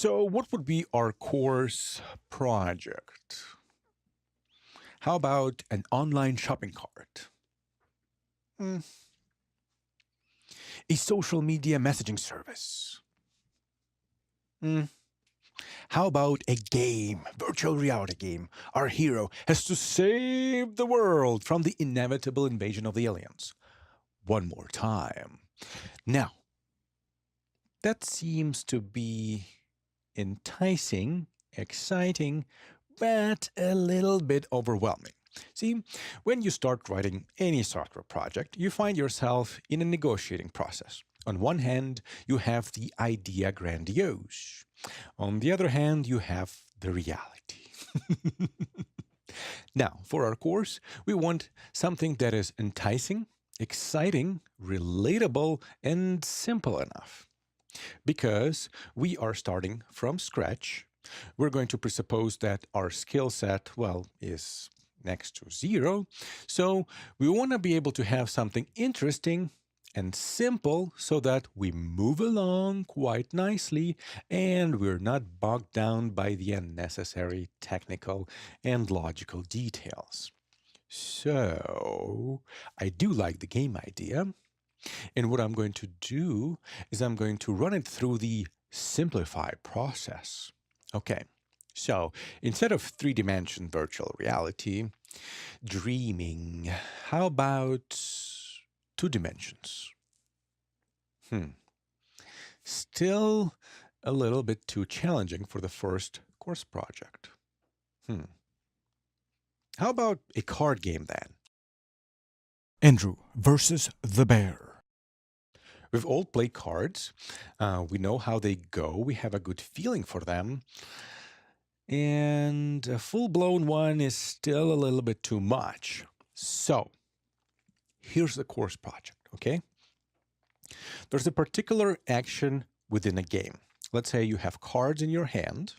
So what would be our course project? How about an online shopping cart? A social media messaging service? How about a game, virtual reality game? Our hero has to save the world from the inevitable invasion of the aliens. One more time. Now, that seems to be enticing, exciting, but a little bit overwhelming. See, when you start writing any software project, you find yourself in a negotiating process. On one hand, you have the idea grandiose. On the other hand, you have the reality. Now, for our course, we want something that is enticing, exciting, relatable, and simple enough. Because we are starting from scratch, we're going to presuppose that our skill set, well, is next to zero. So we want to be able to have something interesting and simple so that we move along quite nicely and we're not bogged down by the unnecessary technical and logical details. So I do like the game idea. And what I'm going to do is I'm going to run it through the simplify process. Okay, so instead of three-dimension virtual reality, dreaming, how about 2 dimensions? Still a little bit too challenging for the first course project. How about a card game then? Andrew versus the bear. We've all played cards. We know how they go. We have a good feeling for them. And a full-blown one is still a little bit too much. So here's the course project, okay? There's a particular action within a game. Let's say you have cards in your hand,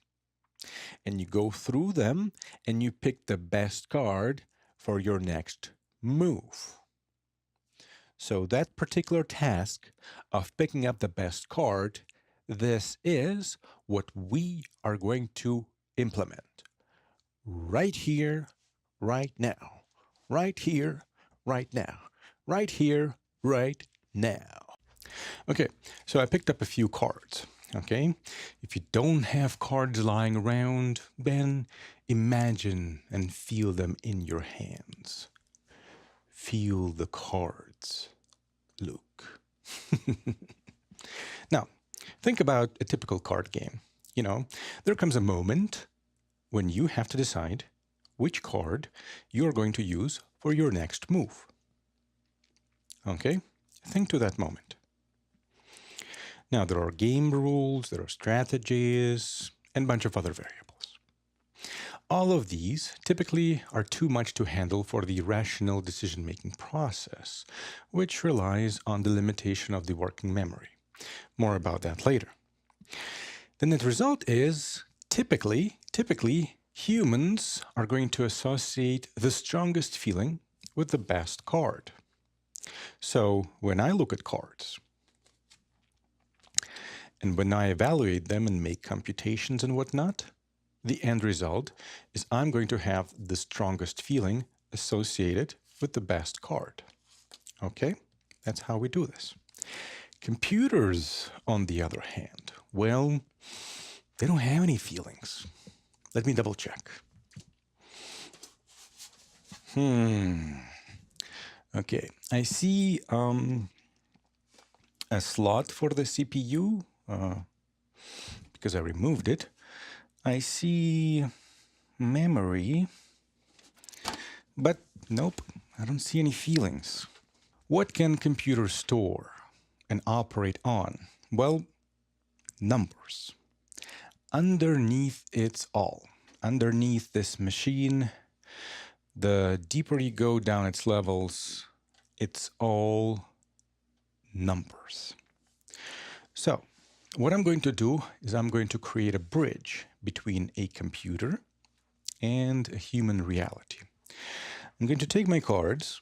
and you go through them, and you pick the best card for your next move. So that particular task of picking up the best card, this is what we are going to implement right here, right now, right here, right now, right here, right now. Okay, so I picked up a few cards, okay? If you don't have cards lying around, then imagine and feel them in your hands. Feel the cards. Look. Now, think about a typical card game. You know, there comes a moment when you have to decide which card you're going to use for your next move. Okay? Think to that moment. Now, there are game rules, there are strategies, and a bunch of other variables. All of these typically are too much to handle for the rational decision-making process, which relies on the limitation of the working memory. More about that later. The net result is, typically, humans are going to associate the strongest feeling with the best card. So when I look at cards, and when I evaluate them and make computations and whatnot, the end result is I'm going to have the strongest feeling associated with the best card. Okay, that's how we do this. Computers, on the other hand, well, they don't have any feelings. Let me double check. Okay, I see a slot for the CPU because I removed it. I see memory, but nope, I don't see any feelings. What can computers store and operate on? Well, numbers. Underneath it's all. Underneath this machine, the deeper you go down its levels, it's all numbers. So, what I'm going to do is I'm going to create a bridge between a computer and a human reality. I'm going to take my cards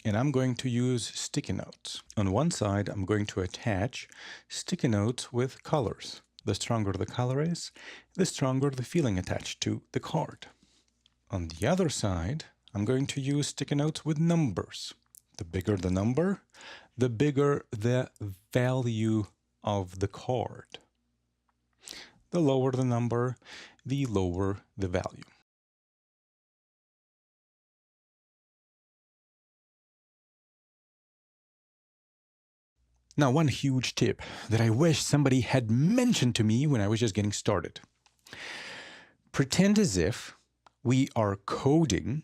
and I'm going to use sticky notes. On one side, I'm going to attach sticky notes with colors. the stronger the color is, the stronger the feeling attached to the card. On the other side, I'm going to use sticky notes with numbers. The bigger the number, the bigger the value of the card. The lower the number, the lower the value. Now, one huge tip that I wish somebody had mentioned to me when I was just getting started. Pretend as if we are coding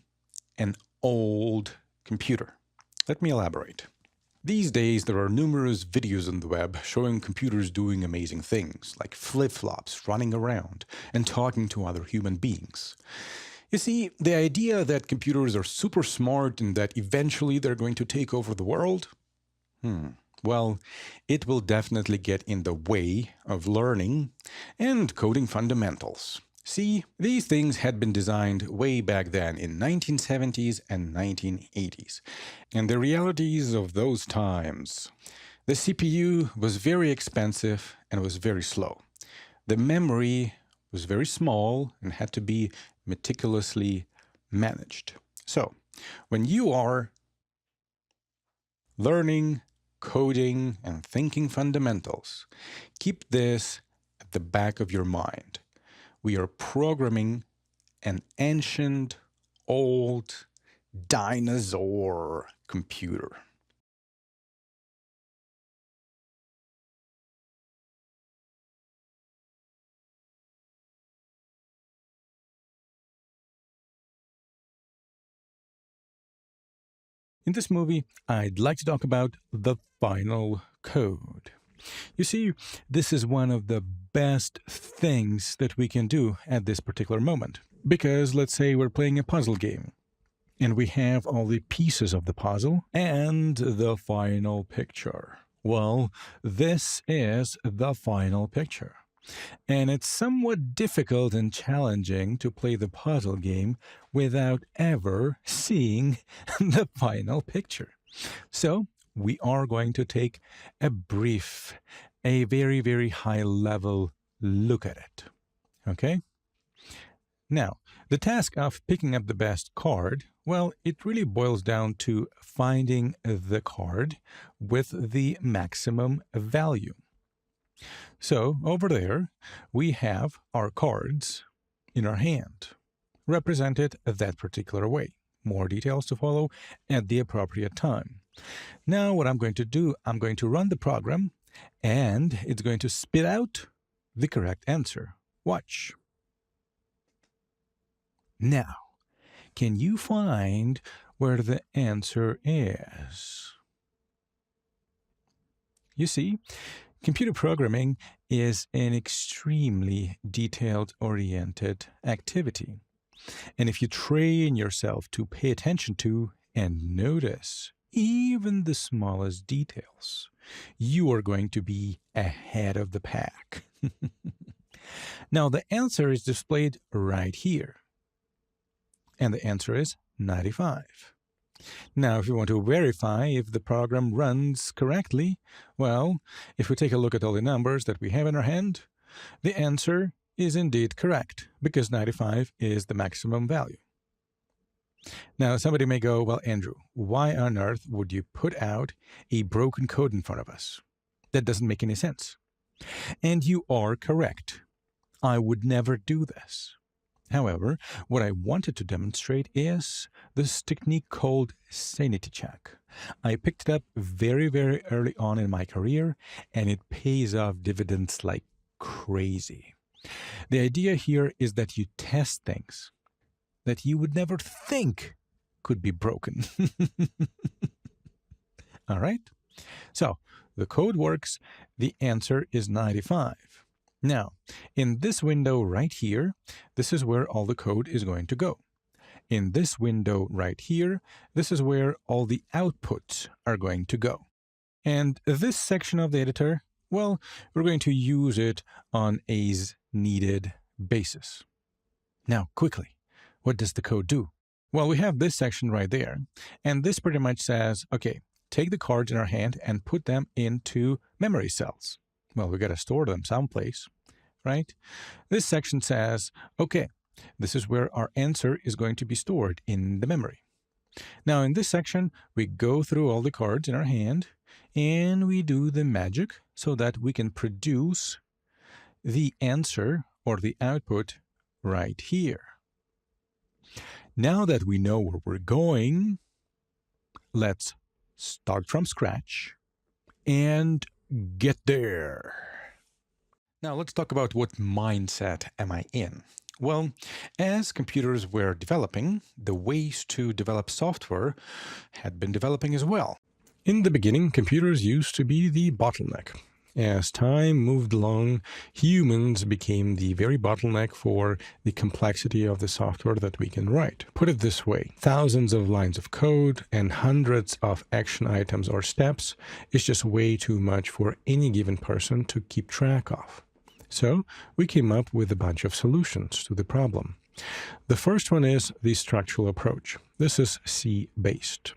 an old computer. Let me elaborate. These days, there are numerous videos on the web showing computers doing amazing things, like flip-flops, running around, and talking to other human beings. You see, the idea that computers are super smart and that eventually they're going to take over the world? Well, it will definitely get in the way of learning and coding fundamentals. See, these things had been designed way back then in 1970s and 1980s. And the realities of those times. The CPU was very expensive and was very slow. The memory was very small and had to be meticulously managed. So, when you are learning, coding, and thinking fundamentals, keep this at the back of your mind. We are programming an ancient, old, dinosaur computer. In this movie, I'd like to talk about the final code. You see, this is one of the best things that we can do at this particular moment. Because let's say we're playing a puzzle game, and we have all the pieces of the puzzle and the final picture. Well, this is the final picture. And it's somewhat difficult and challenging to play the puzzle game without ever seeing the final picture. So we are going to take a very, very high level look at it. Okay? Now, the task of picking up the best card, well, it really boils down to finding the card with the maximum value. So over there, we have our cards in our hand, represented that particular way. More details to follow at the appropriate time. Now what I'm going to do, I'm going to run the program, and it's going to spit out the correct answer. Watch. Now, can you find where the answer is? You see, computer programming is an extremely detailed-oriented activity. And if you train yourself to pay attention to and notice even the smallest details, you are going to be ahead of the pack. Now, the answer is displayed right here. And the answer is 95. Now, if you want to verify if the program runs correctly, well, if we take a look at all the numbers that we have in our hand, the answer is indeed correct, because 95 is the maximum value. Now, somebody may go, well, Andrew, why on earth would you put out a broken code in front of us? That doesn't make any sense. And you are correct. I would never do this. However, what I wanted to demonstrate is this technique called sanity check. I picked it up very, very early on in my career, and it pays off dividends like crazy. The idea here is that you test things that you would never think could be broken. All right? So, the code works. The answer is 95. Now, in this window right here, this is where all the code is going to go. In this window right here, this is where all the outputs are going to go. And this section of the editor, well, we're going to use it on a as-needed basis. Now, quickly, what does the code do? Well, we have this section right there, and this pretty much says, okay, take the cards in our hand and put them into memory cells. Well, we got to store them someplace. right? This section says, okay, this is where our answer is going to be stored in the memory. Now, in this section, we go through all the cards in our hand and we do the magic so that we can produce the answer or the output right here. Now that we know where we're going, let's start from scratch and get there. Now let's talk about what mindset am I in. Well, as computers were developing, the ways to develop software had been developing as well. In the beginning, computers used to be the bottleneck. As time moved along, humans became the very bottleneck for the complexity of the software that we can write. Put it this way, thousands of lines of code and hundreds of action items or steps is just way too much for any given person to keep track of. So we came up with a bunch of solutions to the problem. The first one is the structural approach. This is C-based.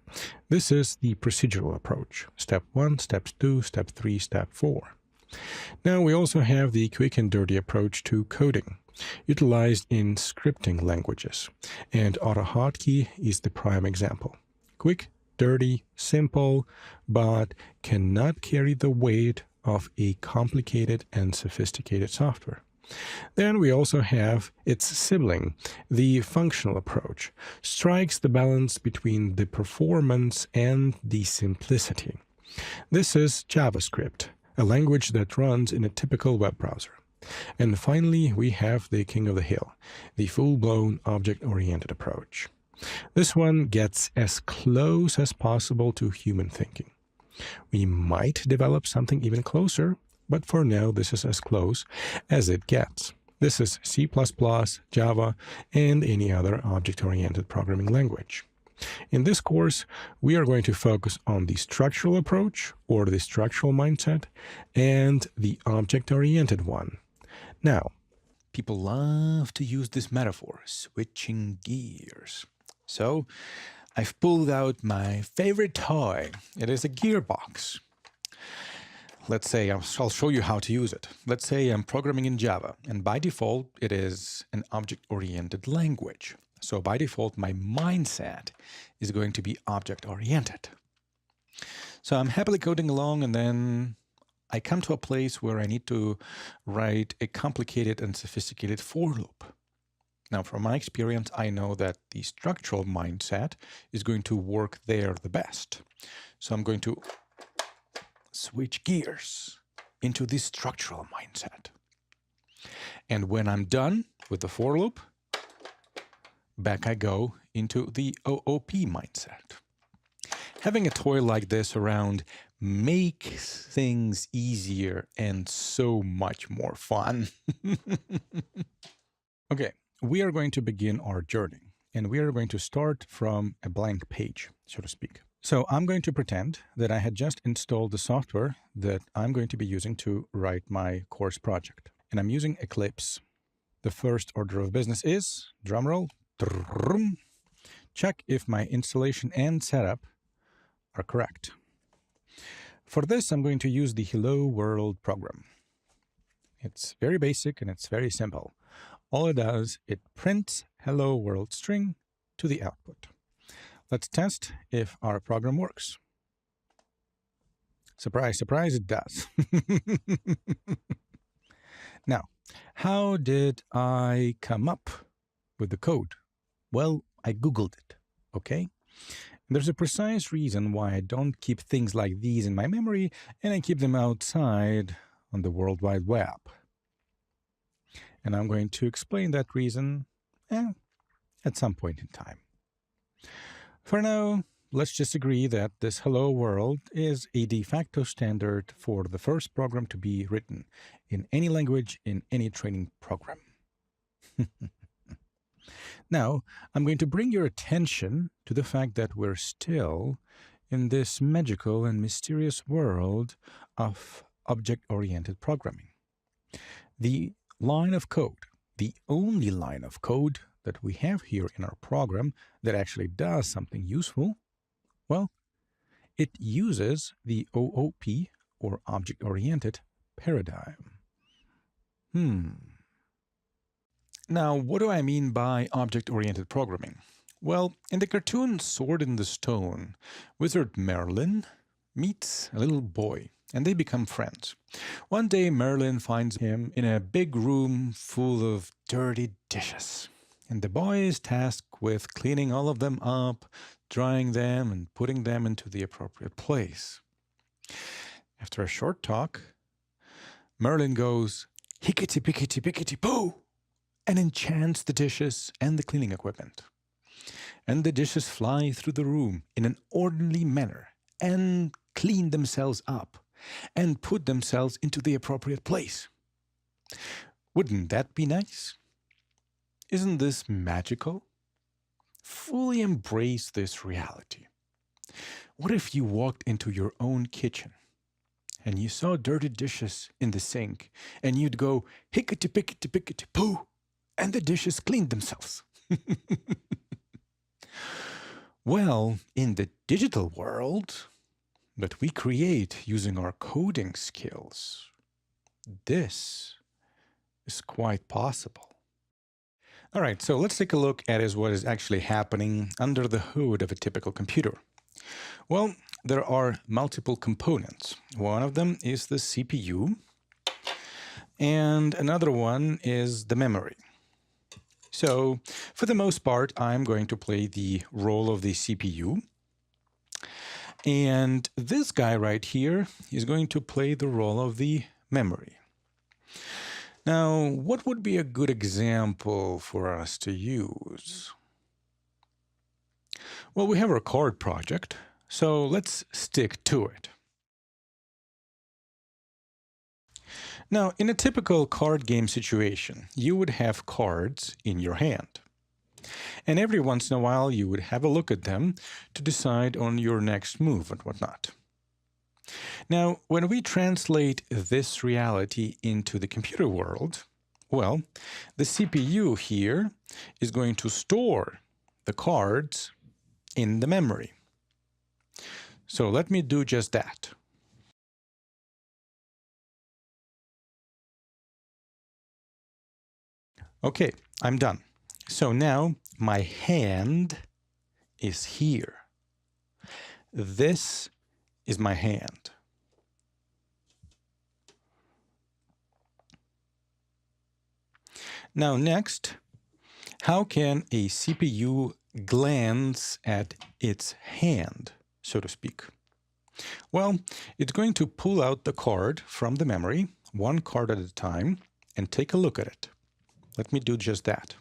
This is the procedural approach. Step 1, step 2, step 3, step 4. Now we also have the quick and dirty approach to coding, utilized in scripting languages. And AutoHotkey is the prime example. Quick, dirty, simple, but cannot carry the weight of a complicated and sophisticated software. Then we also have its sibling, the functional approach, strikes the balance between the performance and the simplicity. This is JavaScript, a language that runs in a typical web browser. And finally, we have the king of the hill, the full-blown object-oriented approach. This one gets as close as possible to human thinking. We might develop something even closer, but for now this is as close as it gets. This is C++, Java, and any other object-oriented programming language. In this course, we are going to focus on the structural approach, or the structural mindset, and the object-oriented one. Now, people love to use this metaphor, switching gears. So, I've pulled out my favorite toy. It is a gearbox. Let's say, I'll show you how to use it. Let's say I'm programming in Java, and by default, it is an object-oriented language. So by default, my mindset is going to be object-oriented. So I'm happily coding along, and then I come to a place where I need to write a complicated and sophisticated for loop. Now, from my experience, I know that the structural mindset is going to work there the best. So I'm going to switch gears into the structural mindset. And when I'm done with the for loop, back I go into the OOP mindset. Having a toy like this around makes things easier and so much more fun. Okay. We are going to begin our journey, and we are going to start from a blank page, so to speak. So I'm going to pretend that I had just installed the software that I'm going to be using to write my course project. And I'm using Eclipse. The first order of business is, drumroll, check if my installation and setup are correct. For this, I'm going to use the Hello World program. It's very basic and it's very simple. All it does, it prints hello world string to the output. Let's test if our program works. Surprise, surprise, it does. Now, how did I come up with the code? Well, I Googled it, okay? There's a precise reason why I don't keep things like these in my memory and I keep them outside on the World Wide Web. And I'm going to explain that reason at some point in time. For now, let's just agree that this hello world is a de facto standard for the first program to be written in any language in any training program. Now, I'm going to bring your attention to the fact that we're still in this magical and mysterious world of object-oriented programming. The line of code, the only line of code that we have here in our program that actually does something useful, well, it uses the OOP, or object-oriented paradigm. Now, what do I mean by object-oriented programming? Well, in the cartoon Sword in the Stone, Wizard Merlin meets a little boy, and they become friends. One day, Merlin finds him in a big room full of dirty dishes, and the boy is tasked with cleaning all of them up, drying them, and putting them into the appropriate place. After a short talk, Merlin goes, hickety-pickety-pickety-poo, and enchants the dishes and the cleaning equipment. And the dishes fly through the room in an orderly manner and clean themselves up and put themselves into the appropriate place. Wouldn't that be nice? Isn't this magical? Fully embrace this reality. What if you walked into your own kitchen and you saw dirty dishes in the sink and you'd go hickety-pickety-pickety-poo, and the dishes cleaned themselves? Well, in the digital world that we create using our coding skills, this is quite possible. All right, so let's take a look at what is actually happening under the hood of a typical computer. Well, there are multiple components. One of them is the CPU, and another one is the memory. So, for the most part, I'm going to play the role of the CPU. And this guy right here is going to play the role of the memory. Now, what would be a good example for us to use? Well, we have our card project, so let's stick to it. Now, in a typical card game situation, you would have cards in your hand. And every once in a while, you would have a look at them to decide on your next move and whatnot. Now, when we translate this reality into the computer world, well, the CPU here is going to store the cards in the memory. So let me do just that. Okay, I'm done. So now my hand is here. This is my hand. Now next, how can a CPU glance at its hand, so to speak? Well, it's going to pull out the card from the memory, one card at a time, and take a look at it. Let me do just that.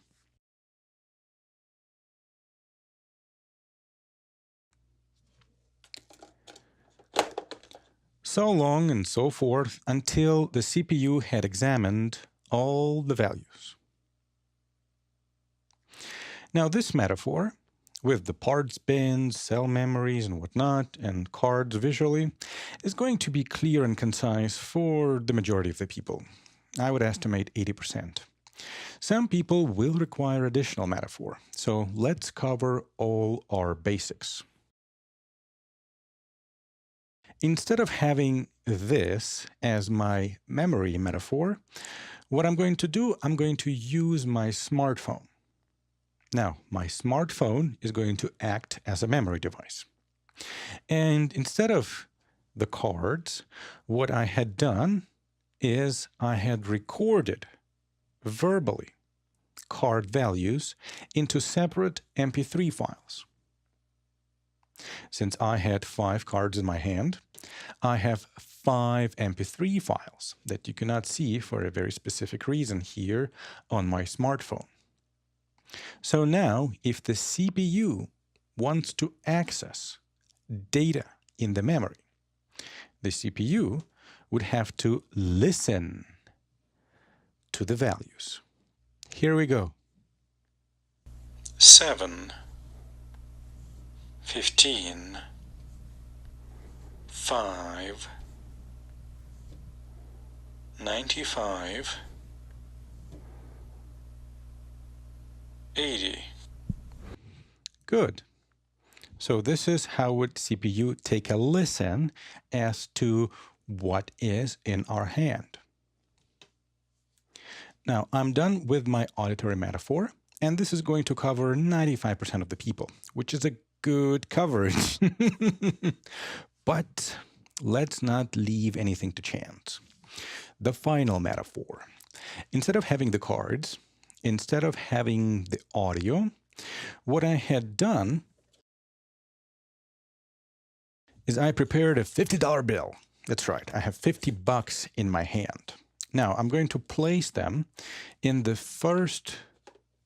So long and so forth until the CPU had examined all the values. Now this metaphor, with the parts bins, cell memories and whatnot, and cards visually, is going to be clear and concise for the majority of the people. I would estimate 80%. Some people will require additional metaphor, so let's cover all our basics. Instead of having this as my memory metaphor, what I'm going to do, I'm going to use my smartphone. Now, my smartphone is going to act as a memory device. And instead of the cards, what I had done is I had recorded verbally card values into separate MP3 files. Since I had 5 cards in my hand, I have 5 MP3 files that you cannot see for a very specific reason here on my smartphone. So now, if the CPU wants to access data in the memory, the CPU would have to listen to the values. Here we go. 7, 15, 5, 95, 80. Good. So this is how would CPU take a listen as to what is in our hand. Now, I'm done with my auditory metaphor, and this is going to cover 95% of the people, which is a good coverage. But let's not leave anything to chance. The final metaphor. Instead of having the cards, instead of having the audio, what I had done is I prepared a $50 bill. That's right, I have $50 in my hand. Now, I'm going to place them in the first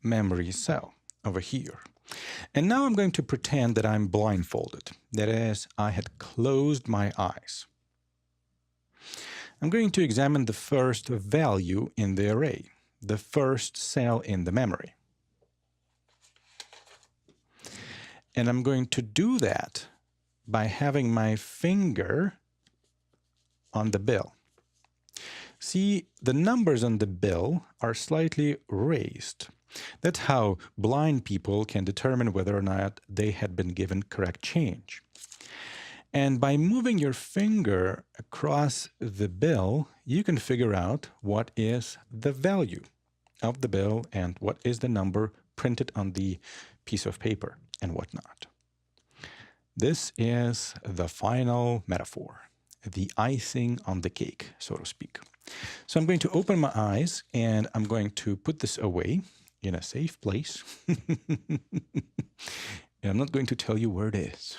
memory cell over here. And now I'm going to pretend that I'm blindfolded. That is, I had closed my eyes. I'm going to examine the first value in the array, the first cell in the memory. And I'm going to do that by having my finger on the bill. See, the numbers on the bill are slightly raised. That's how blind people can determine whether or not they had been given correct change. And by moving your finger across the bill, you can figure out what is the value of the bill and what is the number printed on the piece of paper and whatnot. This is the final metaphor, the icing on the cake, so to speak. So I'm going to open my eyes and I'm going to put this away in a safe place. And I'm not going to tell you where it is.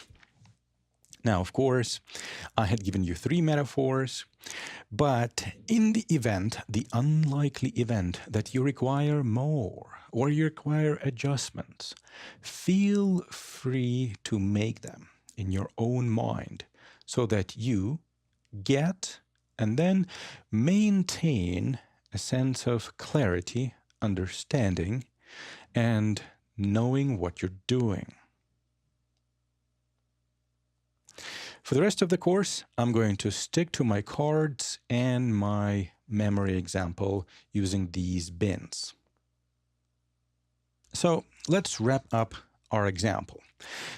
Now, of course, I had given you 3 metaphors, but in the event, the unlikely event that you require more or you require adjustments, feel free to make them in your own mind so that you get and then maintain a sense of clarity, understanding, and knowing what you're doing. For the rest of the course, I'm going to stick to my cards and my memory example using these bins. So let's wrap up our example.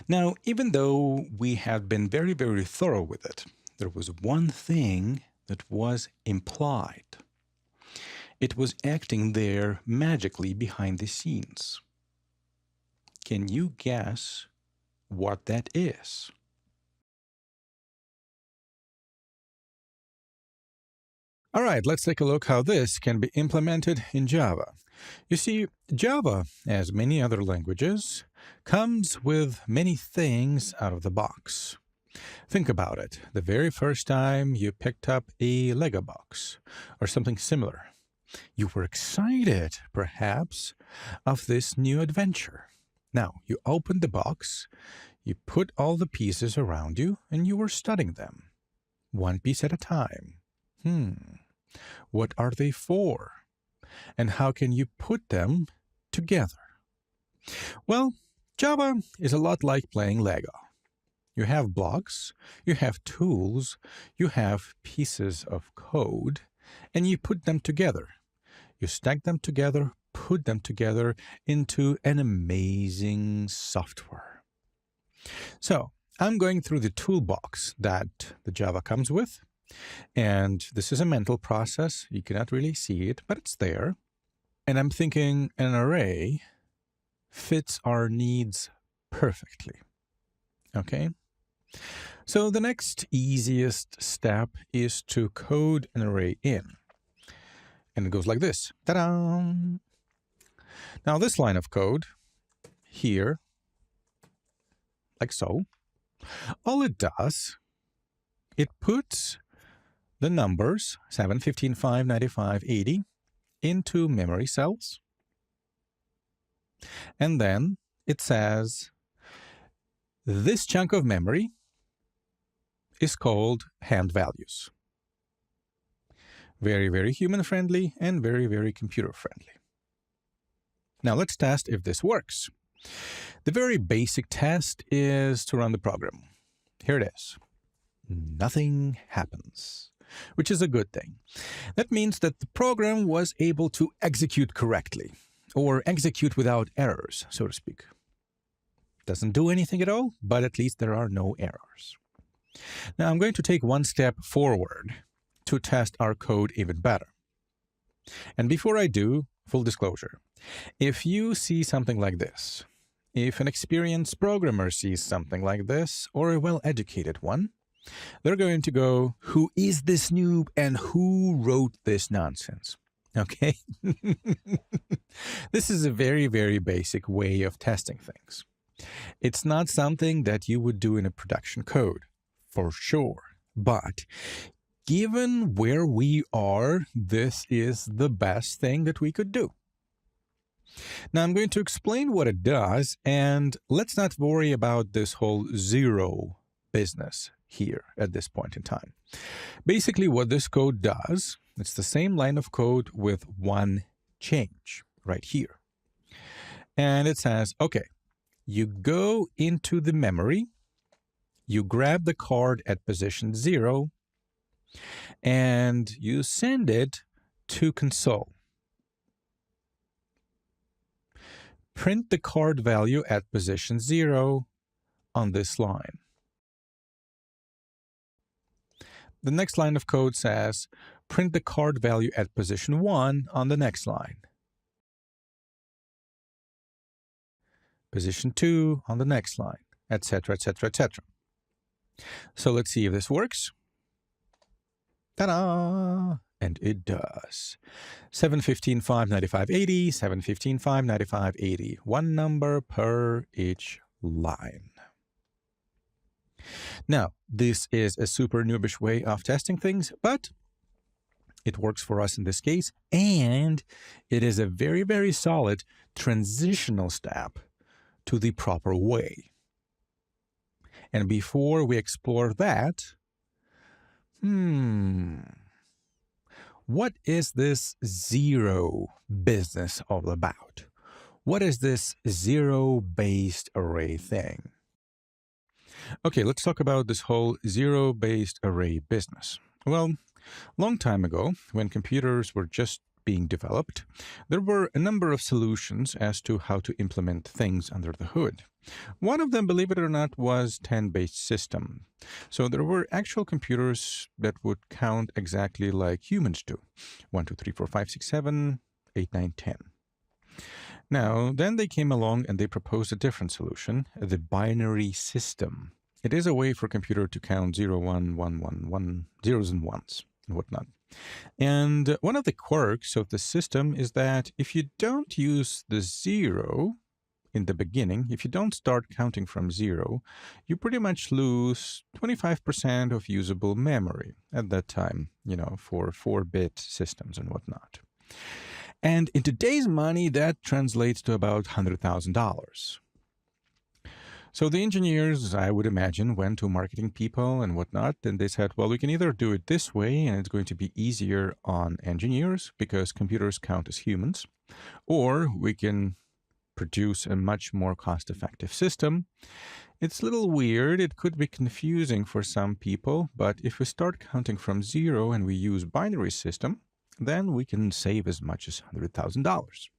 Now, even though we have been very, very thorough with it, there was one thing that was implied. It was acting there magically behind the scenes. Can you guess what that is? All right, let's take a look how this can be implemented in Java. You see, Java, as many other languages, comes with many things out of the box. Think about it. The very first time you picked up a Lego box or something similar, you were excited, perhaps, of this new adventure. Now, you opened the box, you put all the pieces around you, and you were studying them, one piece at a time. What are they for? And how can you put them together? Well, Java is a lot like playing Lego. You have blocks, you have tools, you have pieces of code, and you put them together. You stack them together, put them together into an amazing software. So, I'm going through the toolbox that the Java comes with. And this is a mental process. You cannot really see it, but it's there. And I'm thinking an array fits our needs perfectly. Okay? So the next easiest step is to code an array in. And it goes like this. Ta-da! Now this line of code here, like so, all it does, it puts the numbers 7, 15, 5, 95, 80 into memory cells. And then it says this chunk of memory is called hand values. Very, very human-friendly and very, very computer-friendly. Now let's test if this works. The very basic test is to run the program. Here it is. Nothing happens, which is a good thing. That means that the program was able to execute correctly, or execute without errors, so to speak. Doesn't do anything at all, but at least there are no errors. Now I'm going to take one step forward to test our code even better. And before I do, full disclosure, if you see something like this, if an experienced programmer sees something like this, or a well-educated one, they're going to go, who is this noob and who wrote this nonsense? Okay? This is a very, very basic way of testing things. It's not something that you would do in a production code, for sure. But given where we are, this is the best thing that we could do. Now, I'm going to explain what it does, and let's not worry about this whole zero business here at this point in time. Basically, what this code does, it's the same line of code with one change right here. And it says, okay, you go into the memory, you grab the card at position 0, and you send it to console. Print the card value at position 0 on this line. The next line of code says, print the card value at position 1 on the next line. Position 2 on the next line, etc., etc., etc. So let's see if this works. Ta-da! And it does. 715, 595, 80, 715, 595, 80. One number per each line. Now, this is a super noobish way of testing things, but it works for us in this case, and it is a very, very solid transitional step to the proper way. And before we explore that, what is this zero business all about? What is this zero-based array thing? Okay, let's talk about this whole zero-based array business. Well, long time ago, when computers were just being developed, there were a number of solutions as to how to implement things under the hood. One of them, believe it or not, was 10-based system. So there were actual computers that would count exactly like humans do. 1, 2, 3, 4, 5, 6, 7, 8, 9, 10. Now, then they came along and they proposed a different solution, the binary system. It is a way for a computer to count 0, 1, 1, 1, 1, zeros and ones, and whatnot. And one of the quirks of the system is that if you don't use the 0 in the beginning, if you don't start counting from 0, you pretty much lose 25% of usable memory at that time, for 4-bit systems and whatnot. And in today's money, that translates to about $100,000. So the engineers, I would imagine, went to marketing people and whatnot, and they said, well, we can either do it this way, and it's going to be easier on engineers because computers count as humans, or we can produce a much more cost-effective system. It's a little weird. It could be confusing for some people, but if we start counting from 0 and we use binary system, then we can save as much as $100,000.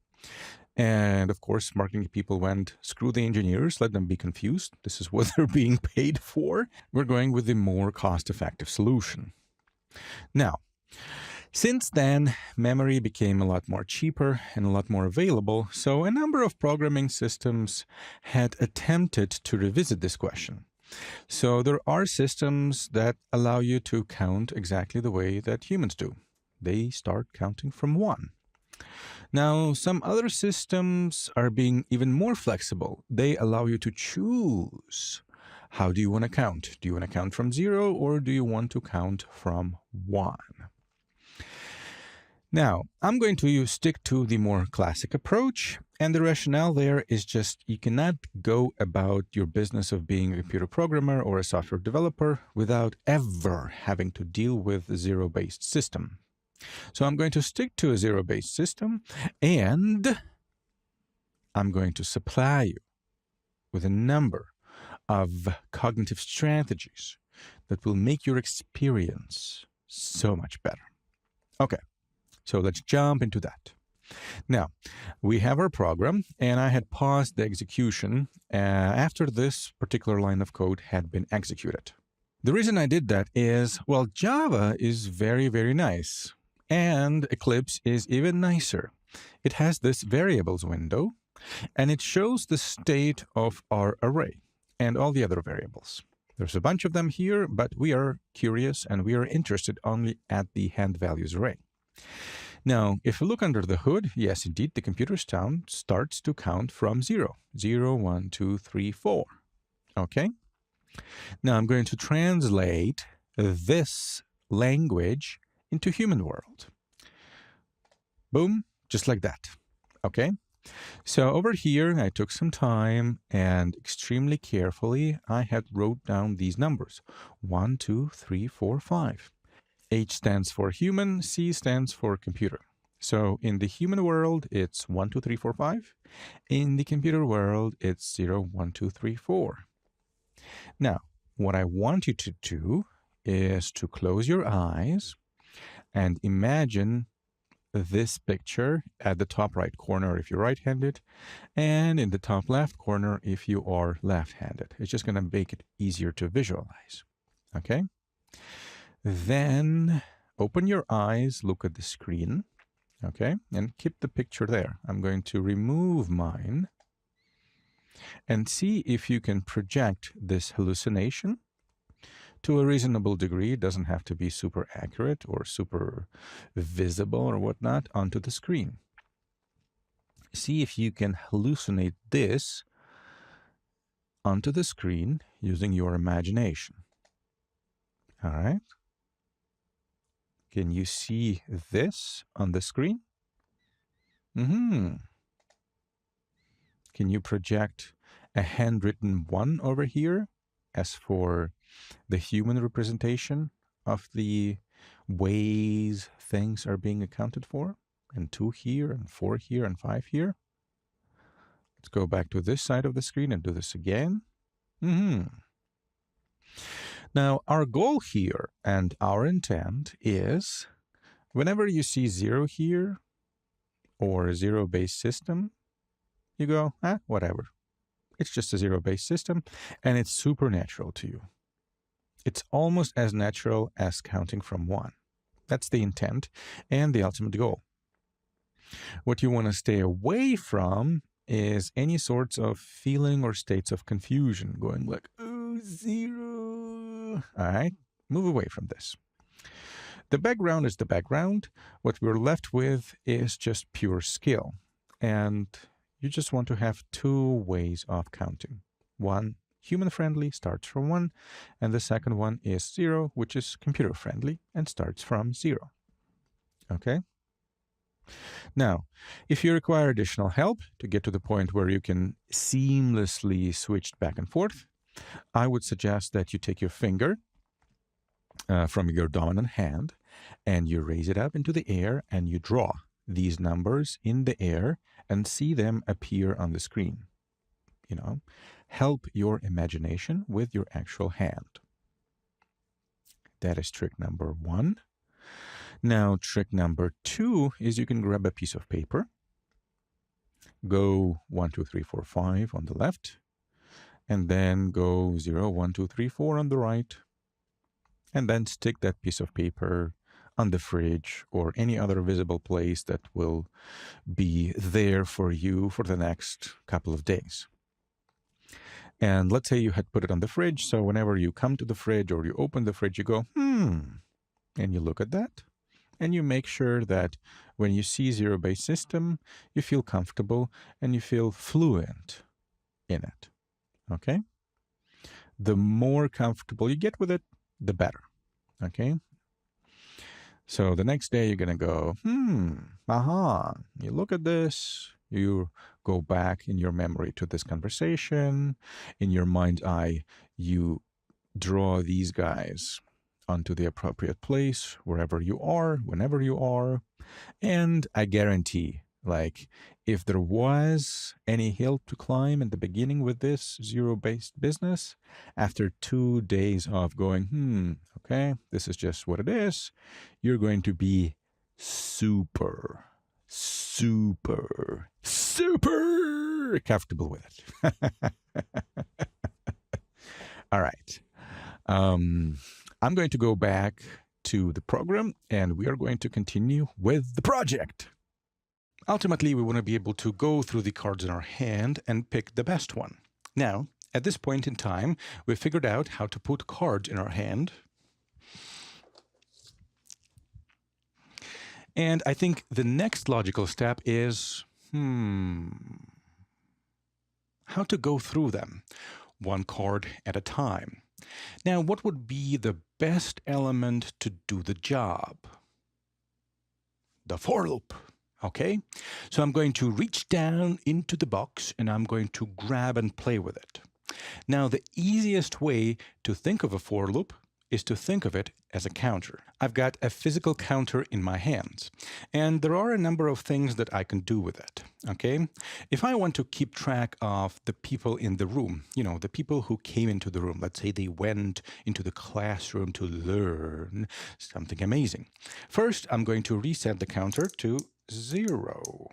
And of course, marketing people went, screw the engineers, let them be confused. This is what they're being paid for. We're going with the more cost-effective solution. Now, since then, memory became a lot more cheaper and a lot more available, so a number of programming systems had attempted to revisit this question. So there are systems that allow you to count exactly the way that humans do. They start counting from 1. Now, some other systems are being even more flexible. They allow you to choose. How do you want to count? Do you want to count from 0 or do you want to count from 1? Now, I'm going to stick to the more classic approach, and the rationale there is just you cannot go about your business of being a computer programmer or a software developer without ever having to deal with a zero-based system. So I'm going to stick to a zero-based system, and I'm going to supply you with a number of cognitive strategies that will make your experience so much better. Okay, so let's jump into that. Now, we have our program, and I had paused the execution after this particular line of code had been executed. The reason I did that is, well, Java is very, very nice. And Eclipse is even nicer. It has this variables window, and it shows the state of our array and all the other variables. There's a bunch of them here, but we are curious and we are interested only at the hand values array. Now, if you look under the hood, yes, indeed, the computer starts to count from 0. 0, 1, 2, 3, 4. Okay? Now, I'm going to translate this language into human world. Boom, just like that. Okay? So over here, I took some time and extremely carefully, I had wrote down these numbers. 1, 2, 3, 4, 5. H stands for human, C stands for computer. So in the human world, it's 1, 2, 3, 4, 5. In the computer world, it's 0, 1, 2, 3, 4. Now, what I want you to do is to close your eyes and imagine this picture at the top right corner if you're right-handed, and in the top left corner if you are left-handed. It's just going to make it easier to visualize. Okay? Then open your eyes, look at the screen, okay, and keep the picture there. I'm going to remove mine and see if you can project this hallucination to a reasonable degree. It doesn't have to be super accurate or super visible or whatnot onto the screen. See if you can hallucinate this onto the screen using your imagination. All right. Can you see this on the screen? Can you project a handwritten 1 over here as for the human representation of the ways things are being accounted for? And 2 here, and 4 here, and 5 here. Let's go back to this side of the screen and do this again. Now, our goal here and our intent is whenever you see 0 here or a 0-based system, you go, whatever. It's just a 0-based system, and it's supernatural to you. It's almost as natural as counting from 1. That's the intent and the ultimate goal. What you want to stay away from is any sorts of feeling or states of confusion, going like, oh, 0. All right, move away from this. The background is the background. What we're left with is just pure skill. And you just want to have 2 ways of counting. One, human-friendly, starts from 1, and the second one is 0, which is computer-friendly and starts from 0. Okay? Now, if you require additional help to get to the point where you can seamlessly switch back and forth, I would suggest that you take your finger from your dominant hand and you raise it up into the air and you draw these numbers in the air and see them appear on the screen. You know, help your imagination with your actual hand. That is trick number 1. Now, trick number 2 is you can grab a piece of paper, go 1, 2, 3, 4, 5 on the left, and then go 0, 1, 2, 3, 4 on the right, and then stick that piece of paper on the fridge or any other visible place that will be there for you for the next couple of days. And let's say you had put it on the fridge, so whenever you come to the fridge or you open the fridge, you go, and you look at that. And you make sure that when you see 0-based system, you feel comfortable and you feel fluent in it. Okay? The more comfortable you get with it, the better. Okay? So the next day you're going to go, you look at this, you go back in your memory to this conversation. In your mind's eye, you draw these guys onto the appropriate place, wherever you are, whenever you are. And I guarantee, like, if there was any hill to climb in the beginning with this 0-based business, after 2 days of going, okay, this is just what it is, you're going to be super comfortable with it. All right. I'm going to go back to the program, and we are going to continue with the project. Ultimately, we want to be able to go through the cards in our hand and pick the best one. Now, at this point in time, we figured out how to put cards in our hand. And I think the next logical step is, how to go through them, one card at a time. Now, what would be the best element to do the job? The for loop. Okay, so I'm going to reach down into the box and I'm going to grab and play with it. Now, the easiest way to think of a for loop is to think of it as a counter. I've got a physical counter in my hands, and there are a number of things that I can do with it, okay? If I want to keep track of the people in the room, the people who came into the room, let's say they went into the classroom to learn something amazing. First, I'm going to reset the counter to 0.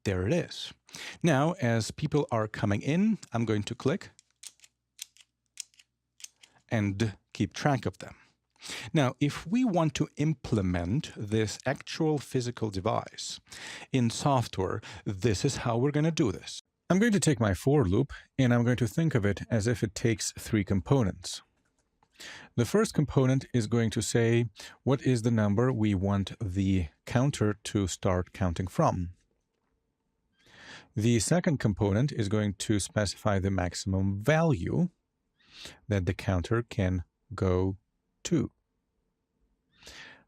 There it is. Now, as people are coming in, I'm going to click and keep track of them. Now, if we want to implement this actual physical device in software, this is how we're going to do this. I'm going to take my for loop and I'm going to think of it as if it takes 3 components. The first component is going to say what is the number we want the counter to start counting from. The second component is going to specify the maximum value that the counter can go to,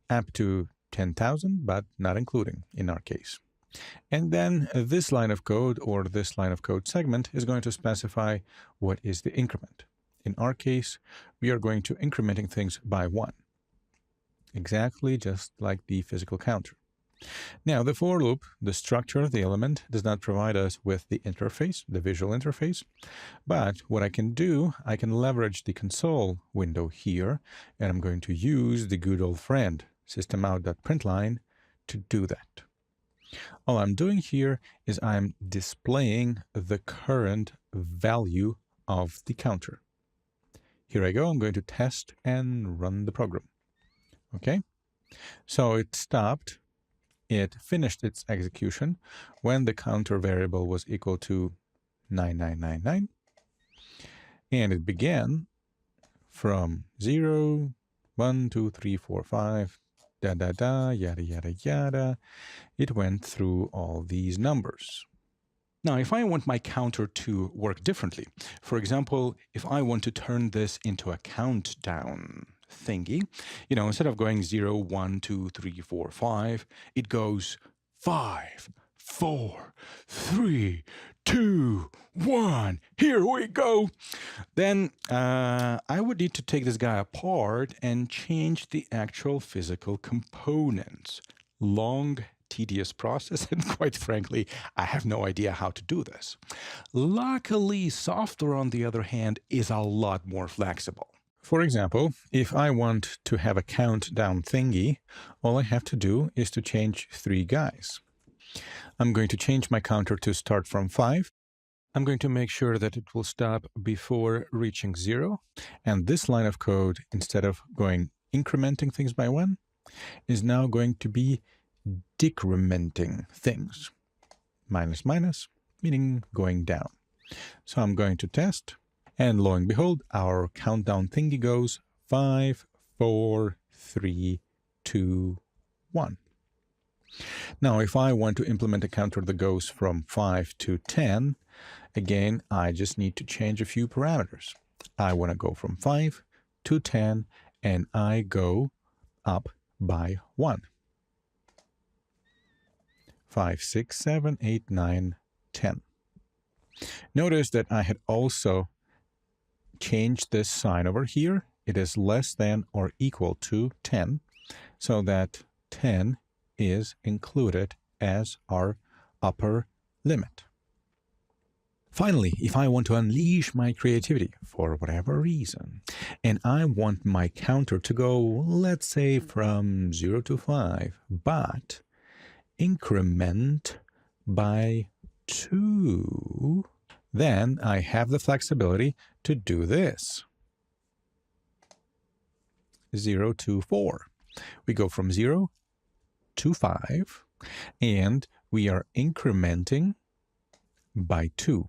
up to 10,000, but not including in our case. And then this line of code or this line of code segment is going to specify what is the increment. In our case, we are going to incrementing things by 1, exactly just like the physical counter. Now, the for loop, the structure of the element, does not provide us with the interface, the visual interface. But what I can do, I can leverage the console window here, and I'm going to use the good old friend, systemout.println, to do that. All I'm doing here is I'm displaying the current value of the counter. Here I go. I'm going to test and run the program. Okay, so it stopped. It finished its execution when the counter variable was equal to 9999. And it began from 0, 1, 2, 3, 4, 5, yada, yada, yada. It went through all these numbers. Now, if I want my counter to work differently, for example, if I want to turn this into a countdown thingy, instead of going 0, 1, 2, 3, 4, 5, it goes 5, 4, 3, 2, 1, here we go. Then I would need to take this guy apart and change the actual physical components. Long, tedious process, and quite frankly, I have no idea how to do this. Luckily, software, on the other hand, is a lot more flexible. For example, if I want to have a countdown thingy, all I have to do is to change 3 guys. I'm going to change my counter to start from 5. I'm going to make sure that it will stop before reaching 0. And this line of code, instead of incrementing things by 1, is now going to be decrementing things. Minus, minus, meaning going down. So I'm going to test. And lo and behold, our countdown thingy goes 5, 4, 3, 2, 1. Now, if I want to implement a counter that goes from 5 to 10, again, I just need to change a few parameters. I want to go from 5 to 10, and I go up by 1. 5, 6, 7, 8, 9, 10. Notice that I had also changed this sign over here. It is less than or equal to 10, so that 10 is included as our upper limit. Finally, if I want to unleash my creativity for whatever reason, and I want my counter to go, let's say, from 0 to 5, but increment by 2, then I have the flexibility to do this. 0 to 4. We go from 0 to 5, and we are incrementing by 2.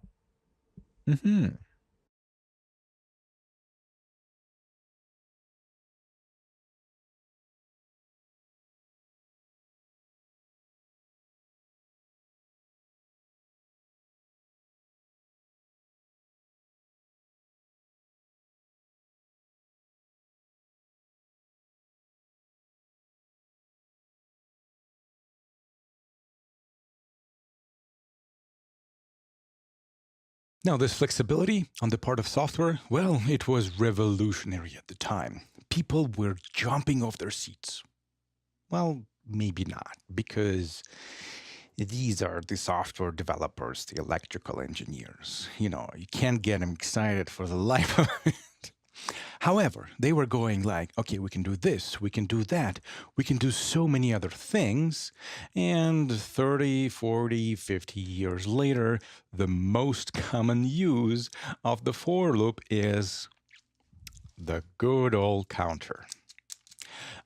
Now, this flexibility on the part of software, well, it was revolutionary at the time. People were jumping off their seats. Well, maybe not, because these are the software developers, the electrical engineers. You know, you can't get them excited for the life of it. However, they were going like, okay, we can do this, we can do that, we can do so many other things. And 30, 40, 50 years later, the most common use of the for loop is the good old counter.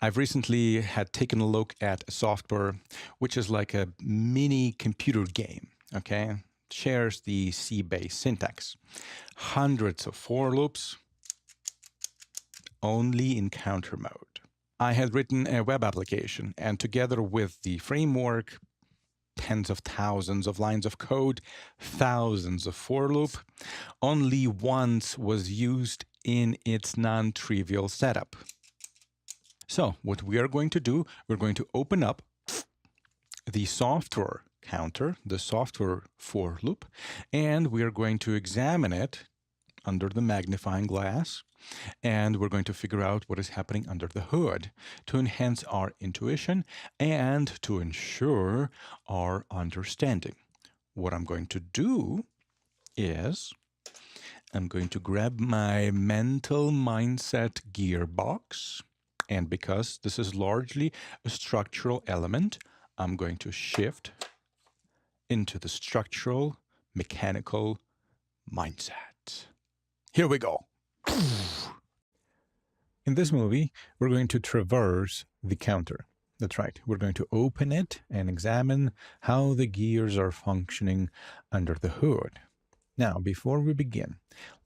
I've recently had taken a look at a software which is like a mini computer game, okay? Shares the C-based syntax. Hundreds of for loops, only in counter mode. I had written a web application, and together with the framework, tens of thousands of lines of code, thousands of for loop, only once was used in its non-trivial setup. So what we are going to do, we're going to open up the software counter, the software for loop, and we are going to examine it under the magnifying glass, and we're going to figure out what is happening under the hood to enhance our intuition and to ensure our understanding. What I'm going to do is I'm going to grab my mental mindset gearbox, and because this is largely a structural element, I'm going to shift into the structural mechanical mindset. Here we go. In this movie, we're going to traverse the counter. That's right. We're going to open it and examine how the gears are functioning under the hood. Now, before we begin,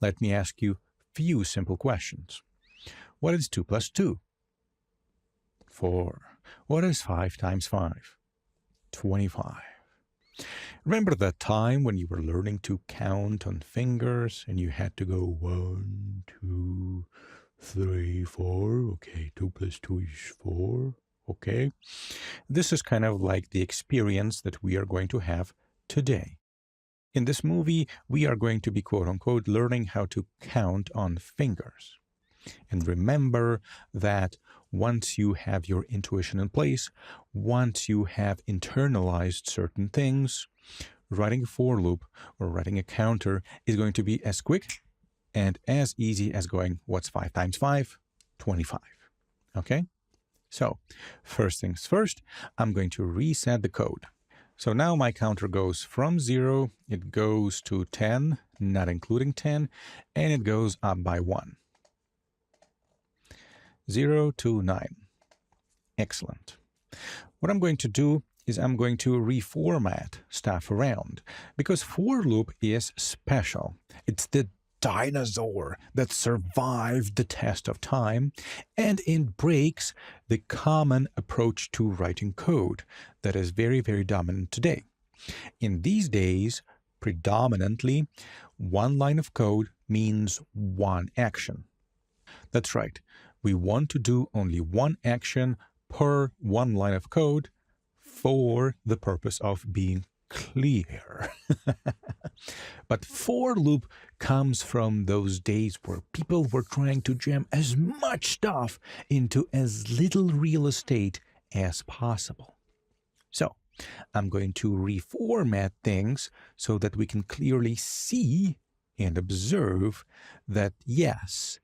let me ask you a few simple questions. What is 2 plus 2? 4. What is 5 times 5? 25. Remember that time when you were learning to count on fingers and you had to go 1, 2, 3, 4. Okay, 2 plus 2 is 4. Okay. This is kind of like the experience that we are going to have today. In this movie, we are going to be, quote unquote, learning how to count on fingers. And remember that once you have your intuition in place, once you have internalized certain things, writing a for loop or writing a counter is going to be as quick and as easy as going, what's 5 times 5? 25. Okay? So, first things first, I'm going to reset the code. So now my counter goes from 0, it goes to 10, not including 10, and it goes up by 1. 0 to 9. Excellent. What I'm going to do is I'm going to reformat stuff around, because for loop is special. It's the dinosaur that survived the test of time, and it breaks the common approach to writing code that is very, very dominant today. In these days, predominantly, one line of code means one action. That's right. We want to do only one action per one line of code for the purpose of being clear. But for loop comes from those days where people were trying to jam as much stuff into as little real estate as possible. So I'm going to reformat things so that we can clearly see and observe that, yes,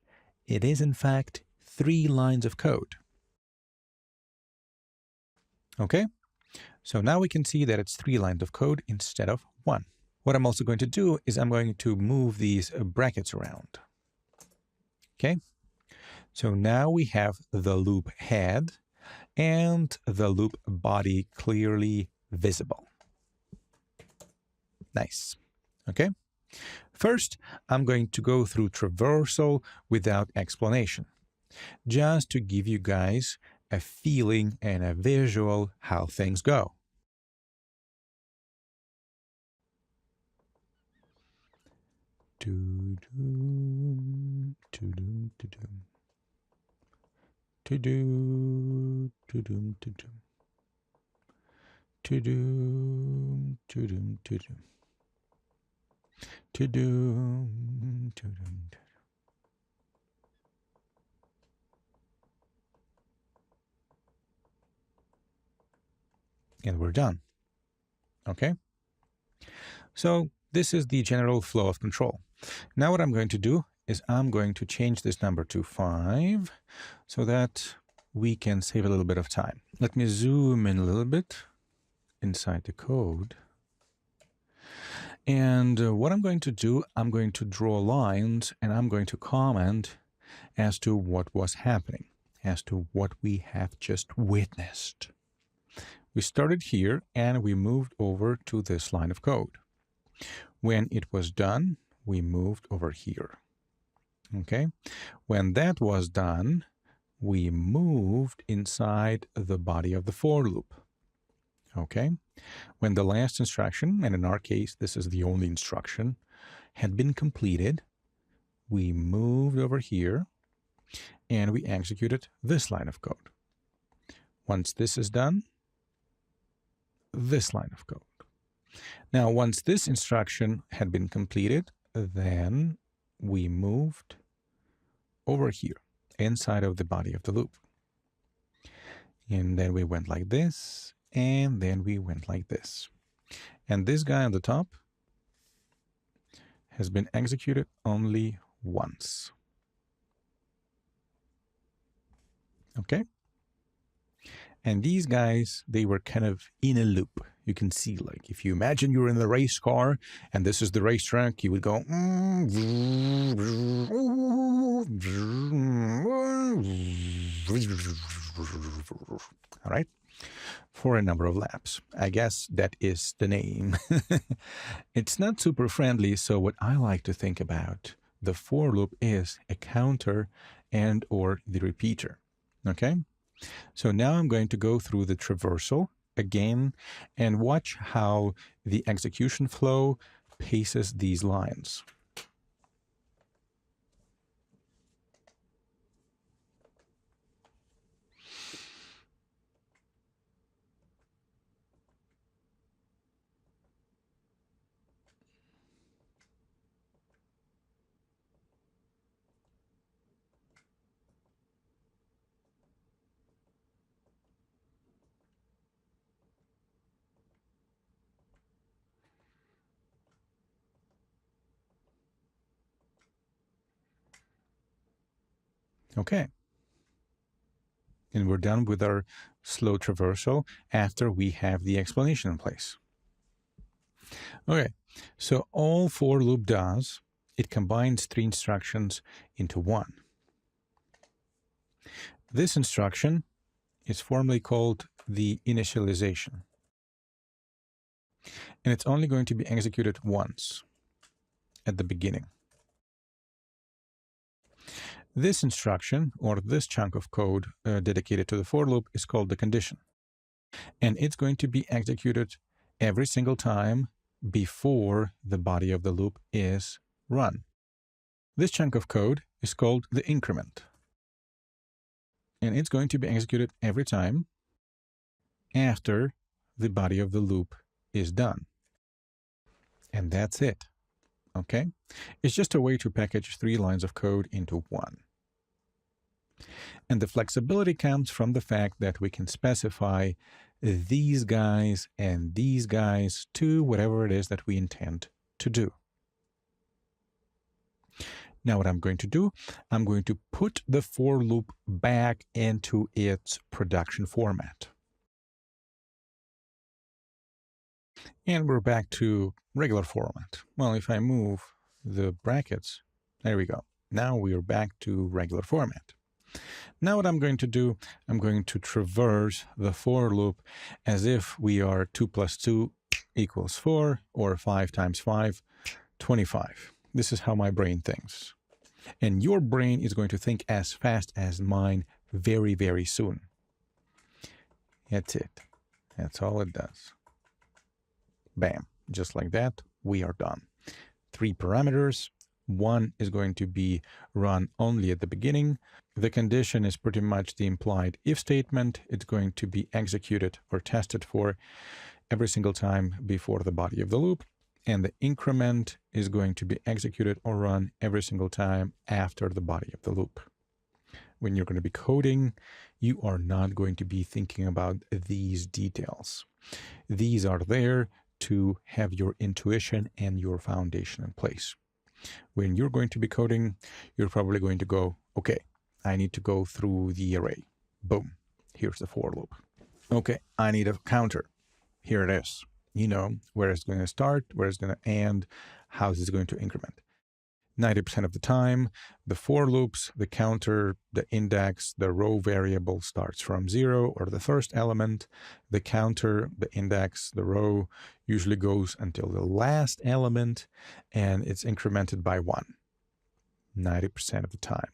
it is in fact 3 lines of code. Okay? So now we can see that it's 3 lines of code instead of 1. What I'm also going to do is I'm going to move these brackets around. Okay? So now we have the loop head and the loop body clearly visible. Nice. Okay. First, I'm going to go through traversal without explanation, just to give you guys a feeling and a visual how things go. And we're done. Okay? So this is the general flow of control. Now what I'm going to do is I'm going to change this number to 5 so that we can save a little bit of time. Let me zoom in a little bit inside the code. And what I'm going to do, I'm going to draw lines and I'm going to comment as to what was happening, as to what we have just witnessed. We started here and we moved over to this line of code. When it was done, we moved over here. Okay? When that was done, we moved inside the body of the for loop. Okay? When the last instruction, and in our case, this is the only instruction, had been completed, we moved over here and we executed this line of code. Once this is done, this line of code. Now, once this instruction had been completed, then we moved over here inside of the body of the loop. And then we went like this, and then we went like this. And this guy on the top has been executed only once. Okay? And these guys, they were kind of in a loop. You can see, like, if you imagine you're in the race car and this is the racetrack, you would go, all right, for a number of laps. I guess that is the name. It's not super friendly, so what I like to think about the for loop is a counter and or the repeater. Okay? So now I'm going to go through the traversal again and watch how the execution flow paces these lines. Okay. And we're done with our slow traversal after we have the explanation in place. Okay, so all for loop does, it combines 3 instructions into one. This instruction is formally called the initialization. And it's only going to be executed once at the beginning. This instruction, or this chunk of code dedicated to the for loop, is called the condition. And it's going to be executed every single time before the body of the loop is run. This chunk of code is called the increment. And it's going to be executed every time after the body of the loop is done. And that's it. Okay? It's just a way to package 3 lines of code into one. And the flexibility comes from the fact that we can specify these guys and these guys to whatever it is that we intend to do. Now what I'm going to do, I'm going to put the for loop back into its production format. And we're back to regular format. Well, if I move the brackets, there we go. Now we are back to regular format. Now what I'm going to do, I'm going to traverse the for loop as if we are 2 plus 2 equals 4, or 5 times 5, 25. This is how my brain thinks. And your brain is going to think as fast as mine very, very soon. That's it. That's all it does. Bam. Just like that, we are done. 3 parameters. One is going to be run only at the beginning. The condition is pretty much the implied if statement. It's going to be executed or tested for every single time before the body of the loop. And the increment is going to be executed or run every single time after the body of the loop. When you're going to be coding, you are not going to be thinking about these details. These are there to have your intuition and your foundation in place. When you're going to be coding, you're probably going to go, okay, I need to go through the array. Boom, here's the for loop. Okay, I need a counter. Here it is. You know where it's going to start, where it's going to end, how is it going to increment. 90% of the time, the for loops, the counter, the index, the row variable starts from 0 or the first element. The counter, the index, the row usually goes until the last element, and it's incremented by 1. 90% of the time.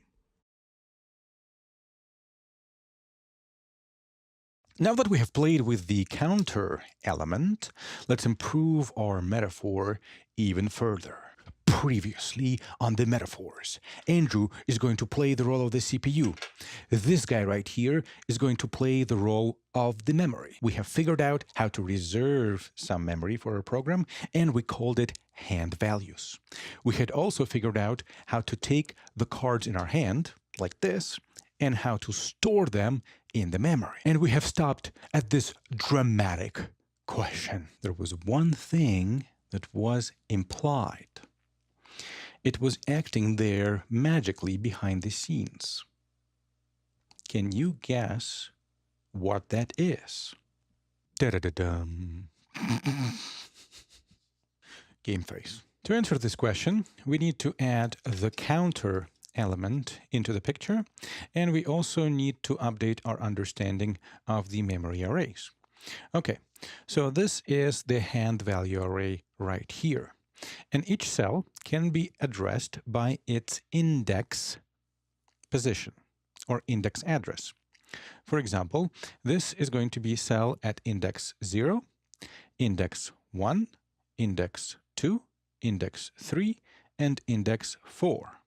Now that we have played with the counter element, let's improve our metaphor even further. Previously on the metaphors, Andrew is going to play the role of the CPU. This guy right here is going to play the role of the memory. We have figured out how to reserve some memory for our program, and we called it hand values. We had also figured out how to take the cards in our hand, like this, and how to store them in the memory. And we have stopped at this dramatic question. There was one thing that was implied. It was acting there magically behind the scenes. Can you guess what that is? Da-da-da-dum. Game face. To answer this question, we need to add the counter element into the picture, and we also need to update our understanding of the memory arrays. Okay, so this is the hand value array right here. And each cell can be addressed by its index position or index address. For example, this is going to be cell at index 0, index 1, index 2, index 3, and index 4.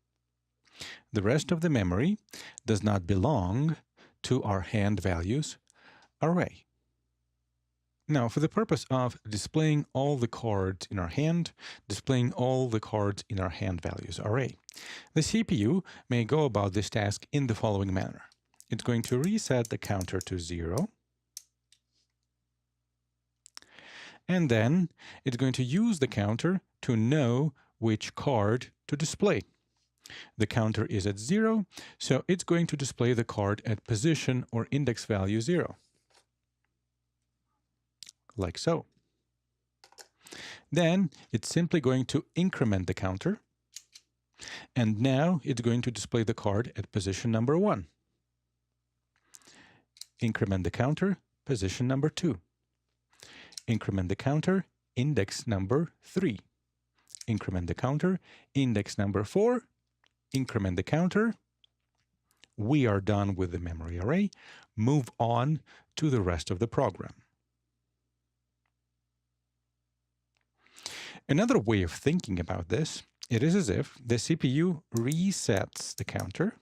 The rest of the memory does not belong to our hand values array. Now, for the purpose of displaying all the cards in our hand, displaying all the cards in our hand values array, the CPU may go about this task in the following manner. It's going to reset the counter to 0, and then it's going to use the counter to know which card to display. The counter is at 0, so it's going to display the card at position or index value 0. Like so. Then it's simply going to increment the counter, and now it's going to display the card at position number 1. Increment the counter, position number 2. Increment the counter, index number 3. Increment the counter, index number 4. Increment the counter. We are done with the memory array. Move on to the rest of the program. Another way of thinking about this, it is as if the CPU resets the counter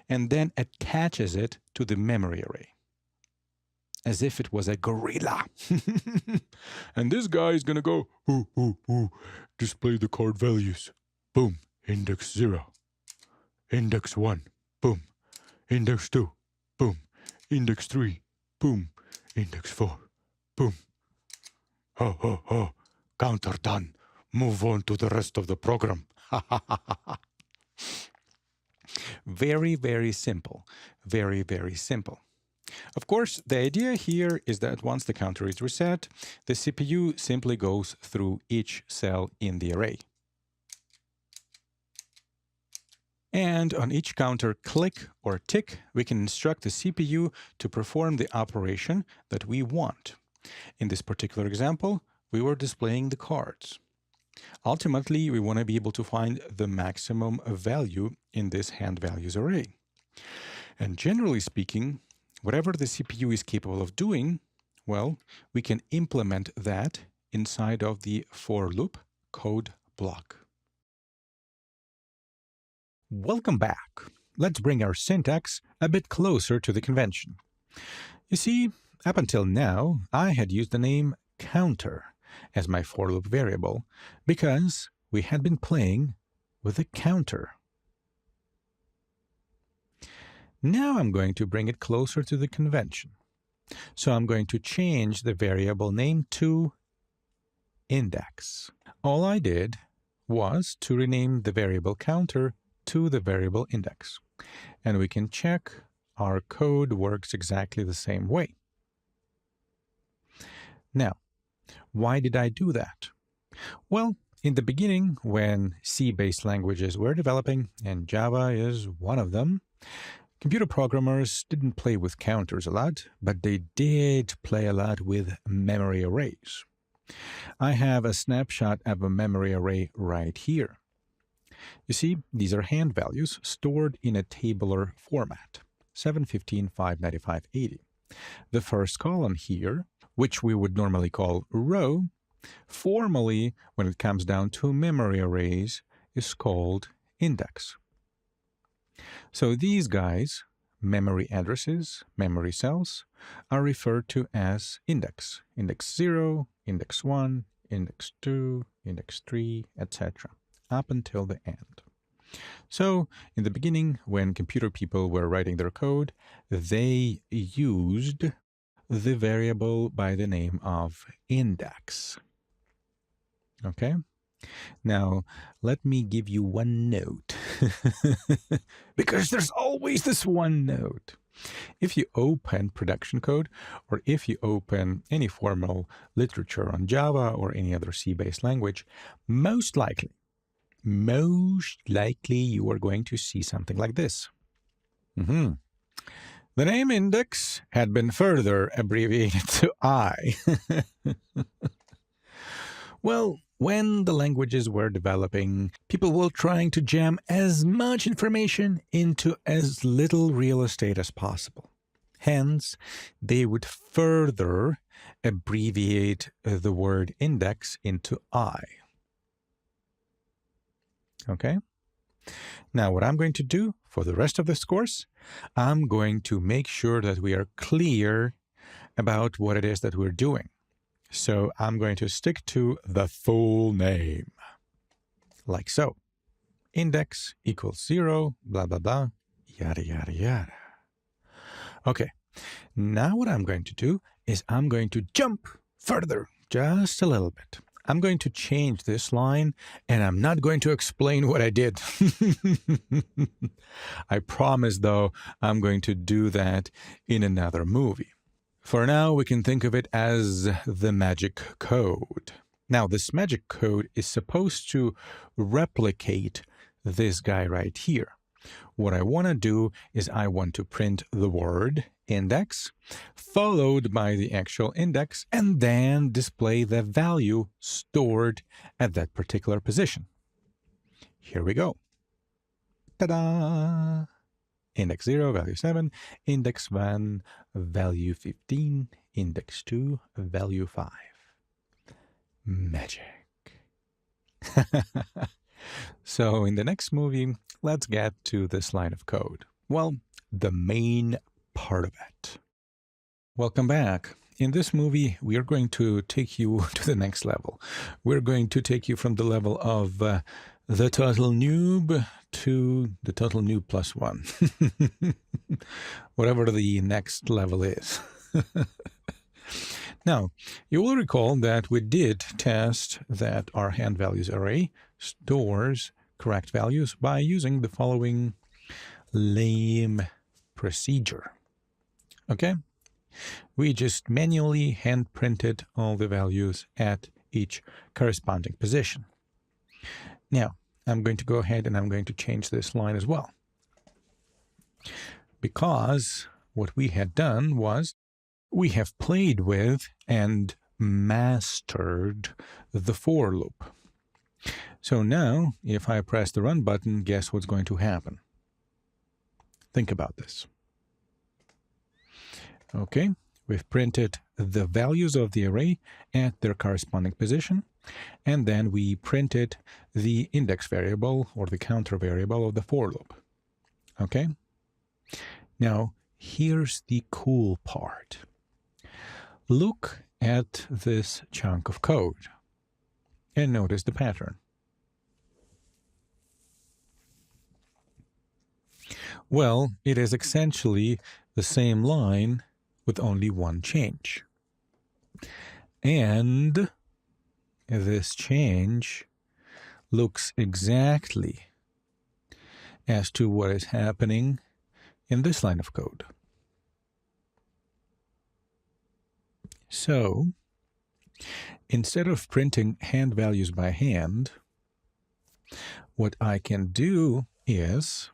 and then attaches it to the memory array, as if it was a gorilla. And this guy is going to go, display the card values. Boom, index 0, index 1, boom, index 2, boom, index 3, boom, index 4, boom. Ho, ho, ho. Counter done. Move on to the rest of the program. Very, very simple. Very, very simple. Of course, the idea here is that once the counter is reset, the CPU simply goes through each cell in the array. And on each counter click or tick, we can instruct the CPU to perform the operation that we want. In this particular example, we were displaying the cards. Ultimately, we want to be able to find the maximum value in this hand values array. And generally speaking, whatever the CPU is capable of doing, well, we can implement that inside of the for loop code block. Welcome back. Let's bring our syntax a bit closer to the convention. You see, up until now, I had used the name counter as my for loop variable because we had been playing with a counter. Now I'm going to bring it closer to the convention. So I'm going to change the variable name to index. All I did was to rename the variable counter to the variable index. And we can check our code works exactly the same way. Now, why did I do that? Well, in the beginning, when C-based languages were developing, and Java is one of them, computer programmers didn't play with counters a lot, but they did play a lot with memory arrays. I have a snapshot of a memory array right here. You see, these are hand values stored in a tabular format, 715, 595, 80. The first column here, which we would normally call row, formally, when it comes down to memory arrays, is called index. So these guys, memory addresses, memory cells, are referred to as index. Index 0, index 1, index 2, index 3, etc. up until the end. So in the beginning, when computer people were writing their code, they used the variable by the name of index. Okay? Now, let me give you one note, because there's always this one note. If you open production code, or if you open any formal literature on Java or any other C-based language, most likely you are going to see something like this. The name index had been further abbreviated to I. Well, when the languages were developing, people were trying to jam as much information into as little real estate as possible. Hence, they would further abbreviate the word index into I. Okay? Now, what I'm going to do for the rest of this course, I'm going to make sure that we are clear about what it is that we're doing. So I'm going to stick to the full name, like so. Index equals 0, blah, blah, blah, yada, yada, yada. Okay, now what I'm going to do is I'm going to jump further, just a little bit. I'm going to change this line, and I'm not going to explain what I did. I promise, though, I'm going to do that in another movie. For now, we can think of it as the magic code. Now, this magic code is supposed to replicate this guy right here. What I want to do is I want to print the word index, followed by the actual index, and then display the value stored at that particular position. Here we go. Ta-da! Index 0, value 7, index 1, value 15, index 2, value 5. Magic. So in the next movie, let's get to this line of code. Well, the main part of it. Welcome back. In this movie, we are going to take you to the next level. We're going to take you from the level of the total noob to the total noob plus 1. Whatever the next level is. Now, you will recall that we did test that our hand values array stores correct values by using the following lame procedure. Okay? We just manually hand printed all the values at each corresponding position. Now, I'm going to go ahead and I'm going to change this line as well. Because what we had done was we have played with and mastered the for loop. So now, if I press the run button, guess what's going to happen? Think about this. Okay, we've printed the values of the array at their corresponding position, and then we printed the index variable or the counter variable of the for loop. Okay? Now, here's the cool part. Look at this chunk of code and notice the pattern. Well, it is essentially the same line with only one change. And this change looks exactly as to what is happening in this line of code. So, instead of printing hand values by hand, what I can do is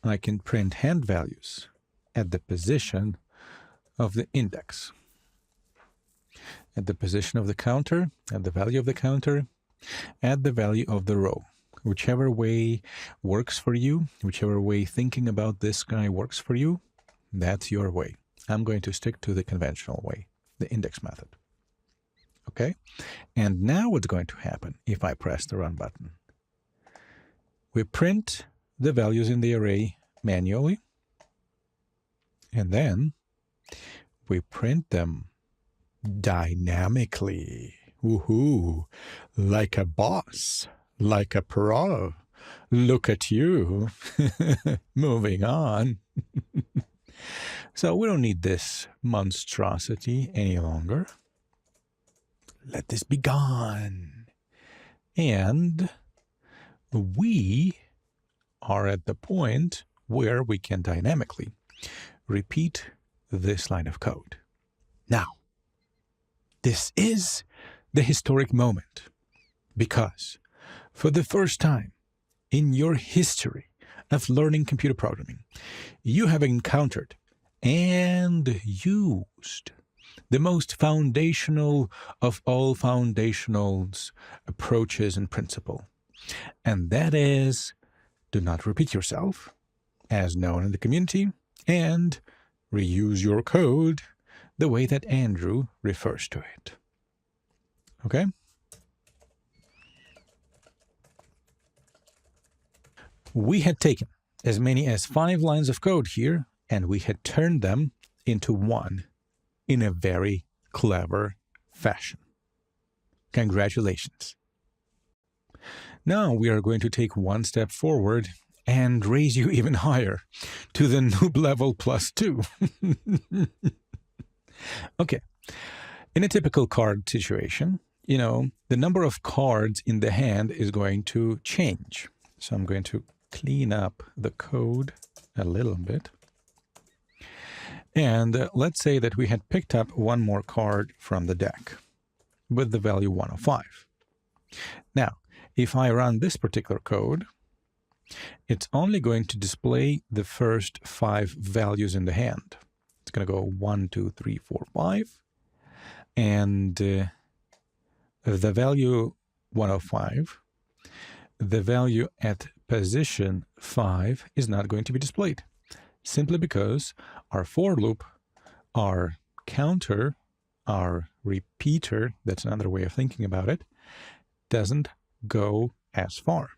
I can print hand values at the position of the index, at the position of the counter, at the value of the counter, at the value of the row. Whichever way works for you, whichever way thinking about this guy works for you, that's your way. I'm going to stick to the conventional way, the index method. Okay? And now what's going to happen if I press the run button? We print the values in the array manually, and then we print them dynamically. Woohoo! Like a boss, like a pro. Look at you. Moving on. So we don't need this monstrosity any longer. Let this be gone. And we are at the point where we can dynamically repeat this line of code. Now, this is the historic moment, because for the first time in your history of learning computer programming, you have encountered and used the most foundational of all foundationals approaches and principle, and that is do not repeat yourself, as known in the community, and reuse your code the way that Andrew refers to it. Okay? We had taken as many as 5 lines of code here, and we had turned them into one in a very clever fashion. Congratulations. Now we are going to take one step forward and raise you even higher to the noob level +2. Okay. In a typical card situation, the number of cards in the hand is going to change. So I'm going to clean up the code a little bit. And let's say that we had picked up one more card from the deck with the value 105. Now, if I run this particular code, it's only going to display the first 5 values in the hand. It's going to go 1, 2, 3, 4, 5. And the value 105, the value at position 5 is not going to be displayed, simply because our for loop, our counter, our repeater, that's another way of thinking about it, doesn't go as far.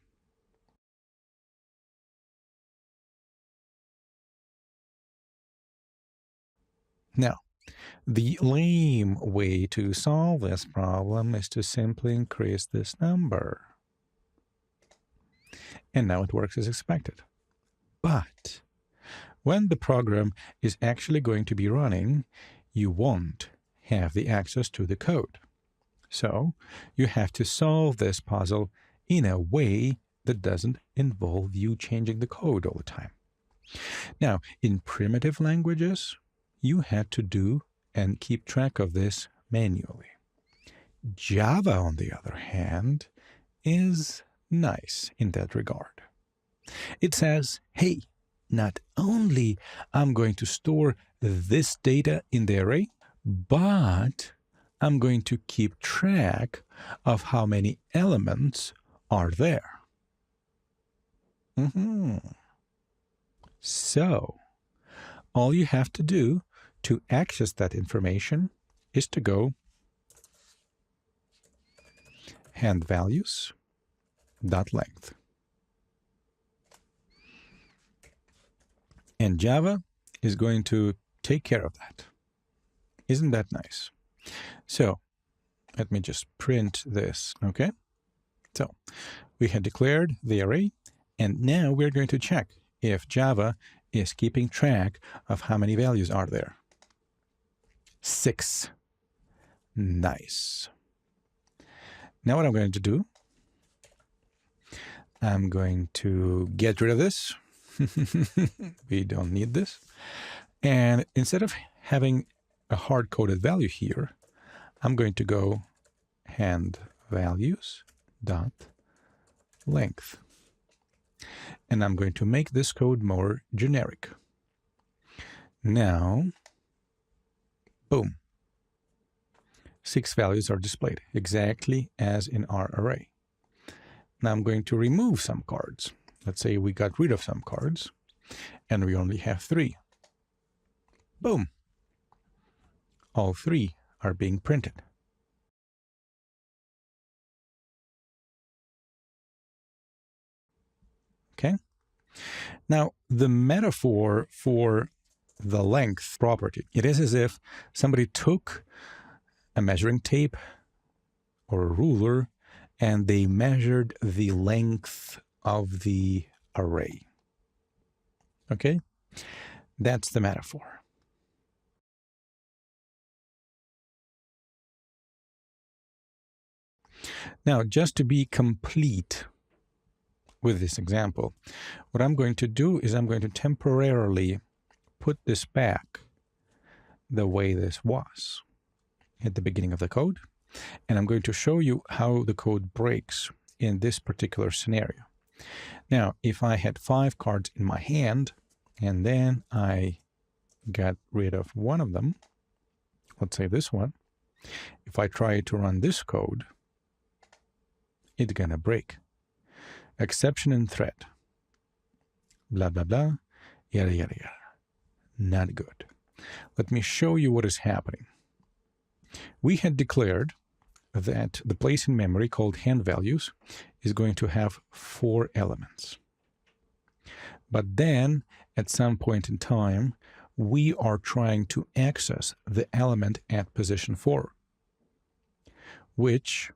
Now, the lame way to solve this problem is to simply increase this number. And now it works as expected. But when the program is actually going to be running, you won't have the access to the code. So you have to solve this puzzle in a way that doesn't involve you changing the code all the time. Now, in primitive languages, you had to do and keep track of this manually. Java, on the other hand, is nice in that regard. It says, hey, not only I'm going to store this data in the array, but I'm going to keep track of how many elements are there. So, all you have to do to access that information is to go handValues.length. And Java is going to take care of that. Isn't that nice? So let me just print this, okay? So we had declared the array, and now we're going to check if Java is keeping track of how many values are there. 6. Nice. Now what I'm going to do, I'm going to get rid of this. We don't need this. And instead of having a hard-coded value here, I'm going to go handValues.length. And I'm going to make this code more generic. Now, boom. 6 values are displayed, exactly as in our array. Now I'm going to remove some cards. Let's say we got rid of some cards, and we only have 3. Boom. All 3 are being printed. Okay? Now, the metaphor for the length property, it is as if somebody took a measuring tape or a ruler and they measured the length of the array. Okay? That's the metaphor. Now, just to be complete with this example, what I'm going to do is I'm going to temporarily put this back the way this was at the beginning of the code, and I'm going to show you how the code breaks in this particular scenario. Now, if I had 5 cards in my hand, and then I got rid of one of them, let's say this one, if I try to run this code, it's gonna break. Exception in thread. Blah, blah, blah, yada, yada, yada. Not good. Let me show you what is happening. We had declared that the place in memory called handValues is going to have 4 elements. But then, at some point in time, we are trying to access the element at position 4, which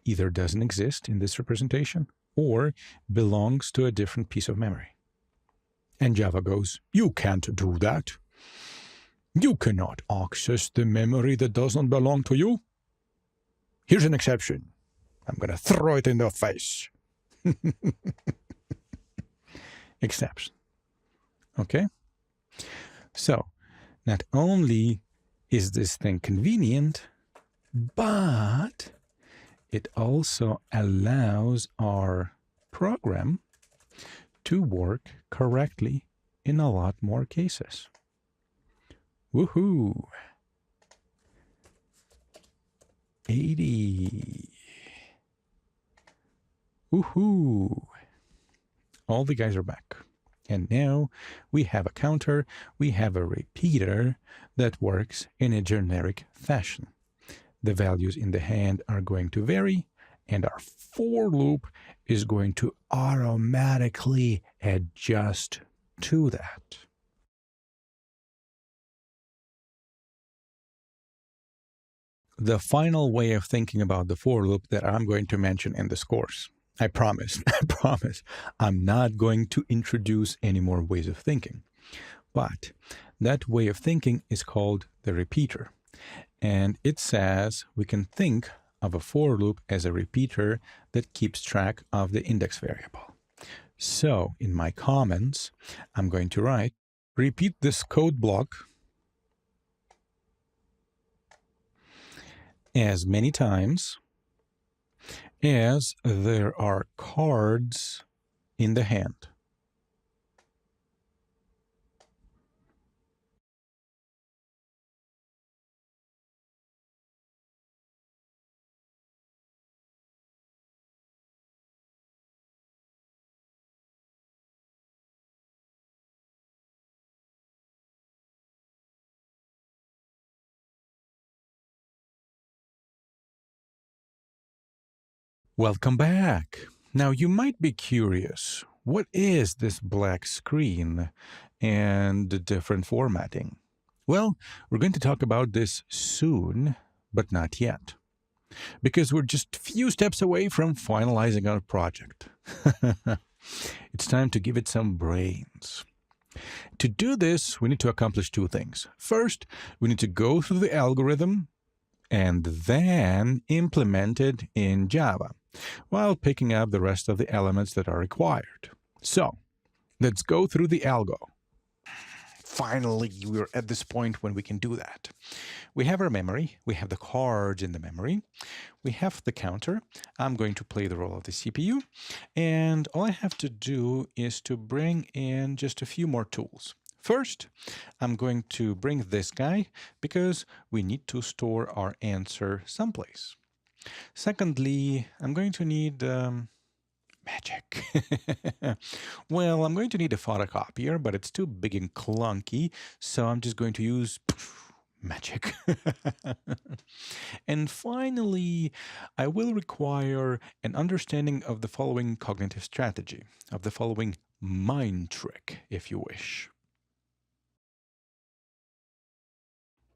either doesn't exist in this representation or belongs to a different piece of memory. And Java goes, you can't do that. You cannot access the memory that doesn't belong to you. Here's an exception. I'm going to throw it in their face. Exception. Okay? So, not only is this thing convenient, but it also allows our program to work correctly in a lot more cases. Woohoo! 80. Woohoo! All the guys are back. And now we have a counter, we have a repeater that works in a generic fashion. The values in the hand are going to vary, and our for loop is going to automatically adjust to that. The final way of thinking about the for loop that I'm going to mention in this course. I promise, I'm not going to introduce any more ways of thinking. But that way of thinking is called the repeater. And it says we can think of a for loop as a repeater that keeps track of the index variable. So in my comments, I'm going to write, repeat this code block as many times as there are cards in the hand. Welcome back. Now you might be curious, what is this black screen and the different formatting? Well, we're going to talk about this soon, but not yet, because we're just a few steps away from finalizing our project. It's time to give it some brains. To do this, we need to accomplish two things. First, we need to go through the algorithm and then implement it in Java, while picking up the rest of the elements that are required. So, let's go through the algo. Finally, we're at this point when we can do that. We have our memory, we have the cards in the memory, we have the counter. I'm going to play the role of the CPU, and all I have to do is to bring in just a few more tools. First, I'm going to bring this guy because we need to store our answer someplace. Secondly, I'm going to need magic. Well, I'm going to need a photocopier, but it's too big and clunky, so I'm just going to use magic. And finally, I will require an understanding of the following cognitive strategy, of the following mind trick, if you wish.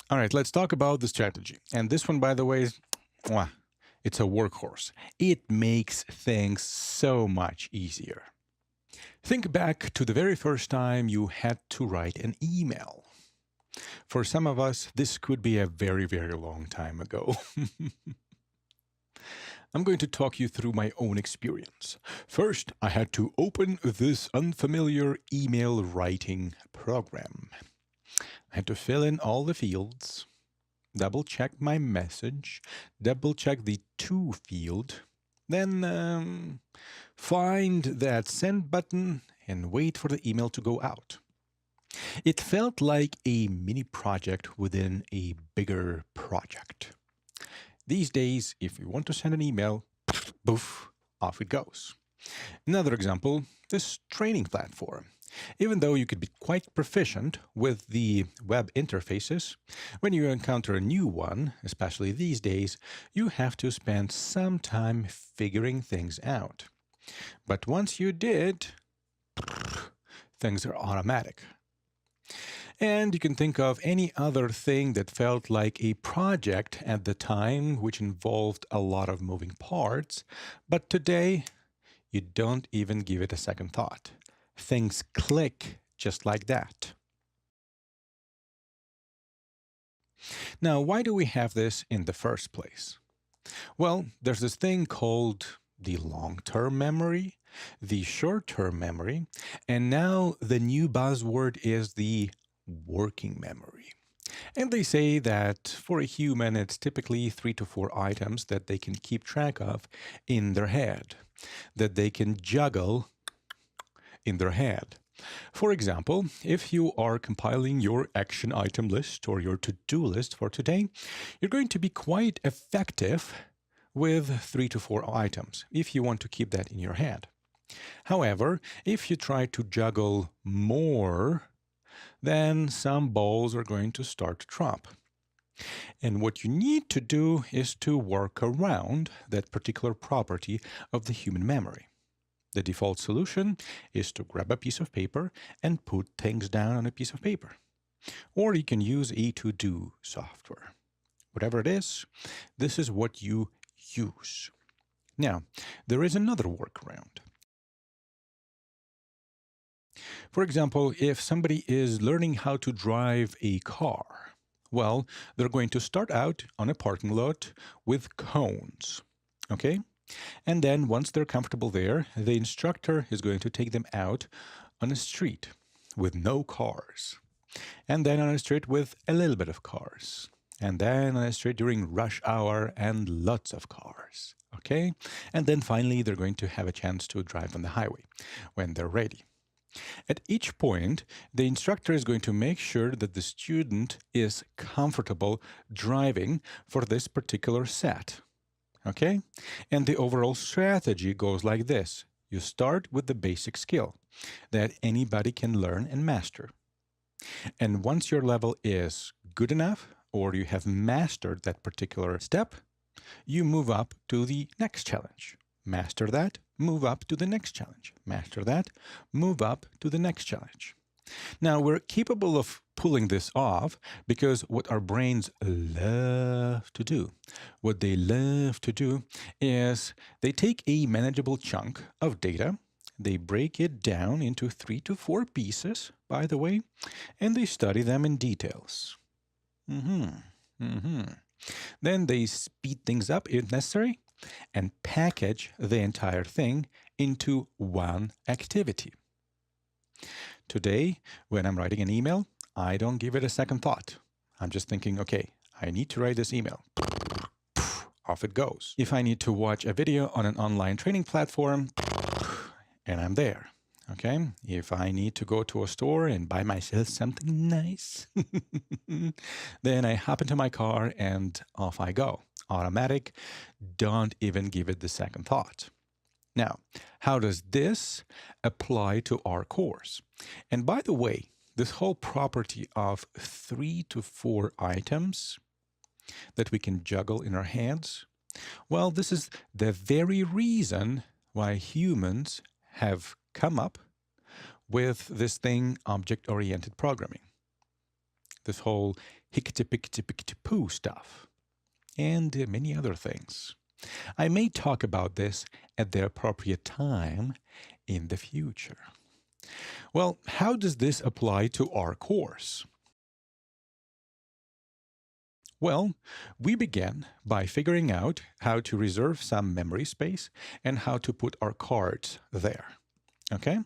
All right, let's talk about the strategy. And this one, by the way, it's a workhorse. It makes things so much easier. Think back to the very first time you had to write an email. For some of us, this could be a very, very long time ago. I'm going to talk you through my own experience. First, I had to open this unfamiliar email writing program. I had to fill in all the fields, double check my message, double check the to field, then find that send button and wait for the email to go out. It felt like a mini project within a bigger project. These days, if you want to send an email, poof, off it goes. Another example, this training platform. Even though you could be quite proficient with the web interfaces, when you encounter a new one, especially these days, you have to spend some time figuring things out. But once you did, things are automatic. And you can think of any other thing that felt like a project at the time, which involved a lot of moving parts, but today you don't even give it a second thought. Things click just like that. Now, why do we have this in the first place? Well, there's this thing called the long-term memory, the short-term memory, and now the new buzzword is the working memory. And they say that for a human, it's typically 3 to 4 items that they can keep track of in their head, that they can juggle in their head. For example, if you are compiling your action item list or your to-do list for today, you're going to be quite effective with 3 to 4 items if you want to keep that in your head. However, if you try to juggle more, then some balls are going to start to drop. And what you need to do is to work around that particular property of the human memory. The default solution is to grab a piece of paper and put things down on a piece of paper. Or you can use a to-do software. Whatever it is, this is what you use. Now, there is another workaround. For example, if somebody is learning how to drive a car, well, they're going to start out on a parking lot with cones, okay? And then once they're comfortable there, the instructor is going to take them out on a street with no cars. And then on a street with a little bit of cars. and then on a street during rush hour and lots of cars. Okay? And then finally, they're going to have a chance to drive on the highway when they're ready. At each point, the instructor is going to make sure that the student is comfortable driving for this particular set. Okay? And the overall strategy goes like this. You start with the basic skill that anybody can learn and master. And once your level is good enough, or you have mastered that particular step, you move up to the next challenge. Master that, move up to the next challenge. Master that, move up to the next challenge. Now, we're capable of pulling this off because what our brains love to do, is they take a manageable chunk of data, they break it down into 3 to 4 pieces, by the way, and they study them in details. Then they speed things up if necessary and package the entire thing into one activity. Today, when I'm writing an email, I don't give it a second thought. I'm just thinking, okay, I need to write this email. Off it goes. If I need to watch a video on an online training platform, and I'm there. Okay, if I need to go to a store and buy myself something nice, then I hop into my car and off I go. Automatic, don't even give it the second thought. Now, how does this apply to our course? And by the way, this whole property of 3 to 4 items that we can juggle in our heads, well, this is the very reason why humans have come up with this thing, object-oriented programming. This whole hickety-pickety-pickety-poo stuff, and many other things. I may talk about this at the appropriate time in the future. Well, how does this apply to our course? Well, we began by figuring out how to reserve some memory space and how to put our cards there. Okay?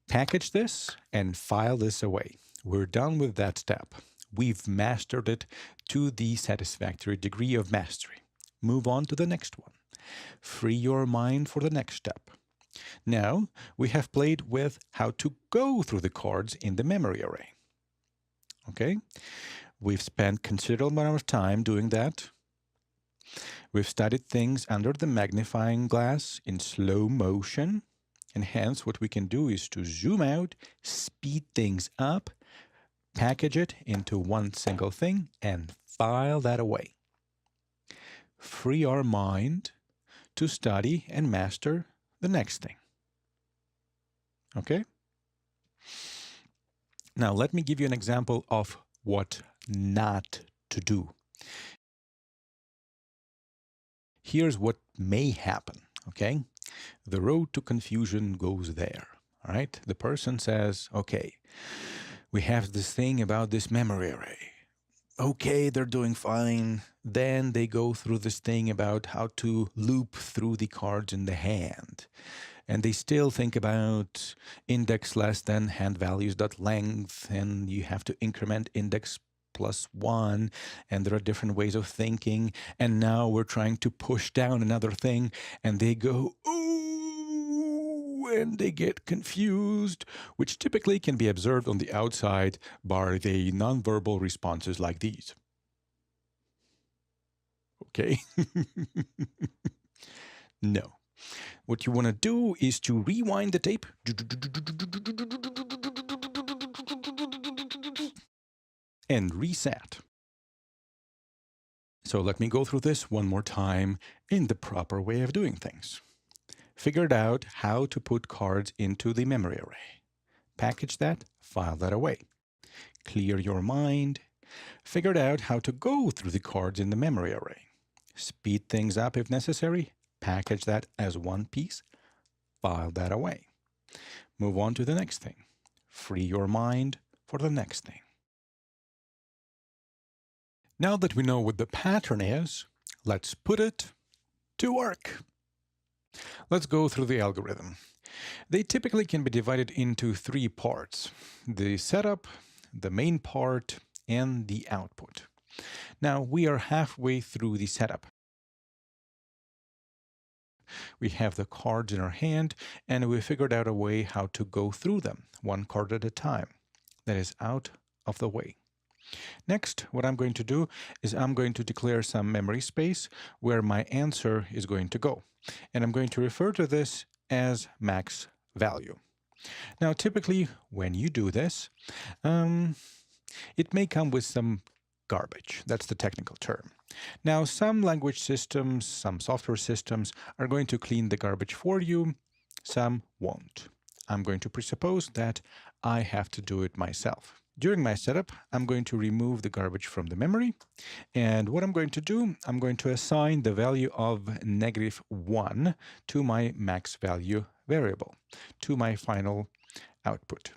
Package this and file this away. We're done with that step. We've mastered it to the satisfactory degree of mastery. Move on to the next one. Free your mind for the next step. Now, we have played with how to go through the cards in the memory array. Okay? We've spent considerable amount of time doing that. We've studied things under the magnifying glass in slow motion, and hence what we can do is to zoom out, speed things up, package it into one single thing, and file that away. Free our mind to study and master the next thing. Okay? Now, let me give you an example of what not to do. Here's what may happen, okay? The road to confusion goes there, all right? The person says, okay, we have this thing about this memory array. Okay, they're doing fine. Then they go through this thing about how to loop through the cards in the hand. And they still think about index less than hand values.length, and you have to increment index +1, and there are different ways of thinking. And now we're trying to push down another thing, and they go, ooh, and they get confused, which typically can be observed on the outside by the nonverbal responses like these. Okay? No. What you want to do is to rewind the tape and reset. So let me go through this one more time in the proper way of doing things. Figured out how to put cards into the memory array. Package that, file that away. Clear your mind. Figured out how to go through the cards in the memory array. Speed things up if necessary. Package that as one piece. File that away. Move on to the next thing. Free your mind for the next thing. Now that we know what the pattern is, let's put it to work. Let's go through the algorithm. They typically can be divided into 3 parts: the setup, the main part, and the output. Now we are halfway through the setup. We have the cards in our hand, and we figured out a way how to go through them, one card at a time. That is out of the way. Next, what I'm going to do is I'm going to declare some memory space where my answer is going to go. And I'm going to refer to this as max value. Now, typically, when you do this, it may come with some garbage. That's the technical term. Now, some language systems, some software systems are going to clean the garbage for you. Some won't. I'm going to presuppose that I have to do it myself. During my setup, I'm going to remove the garbage from the memory. And what I'm going to do, I'm going to assign the value of -1 to my max value variable, to my final output.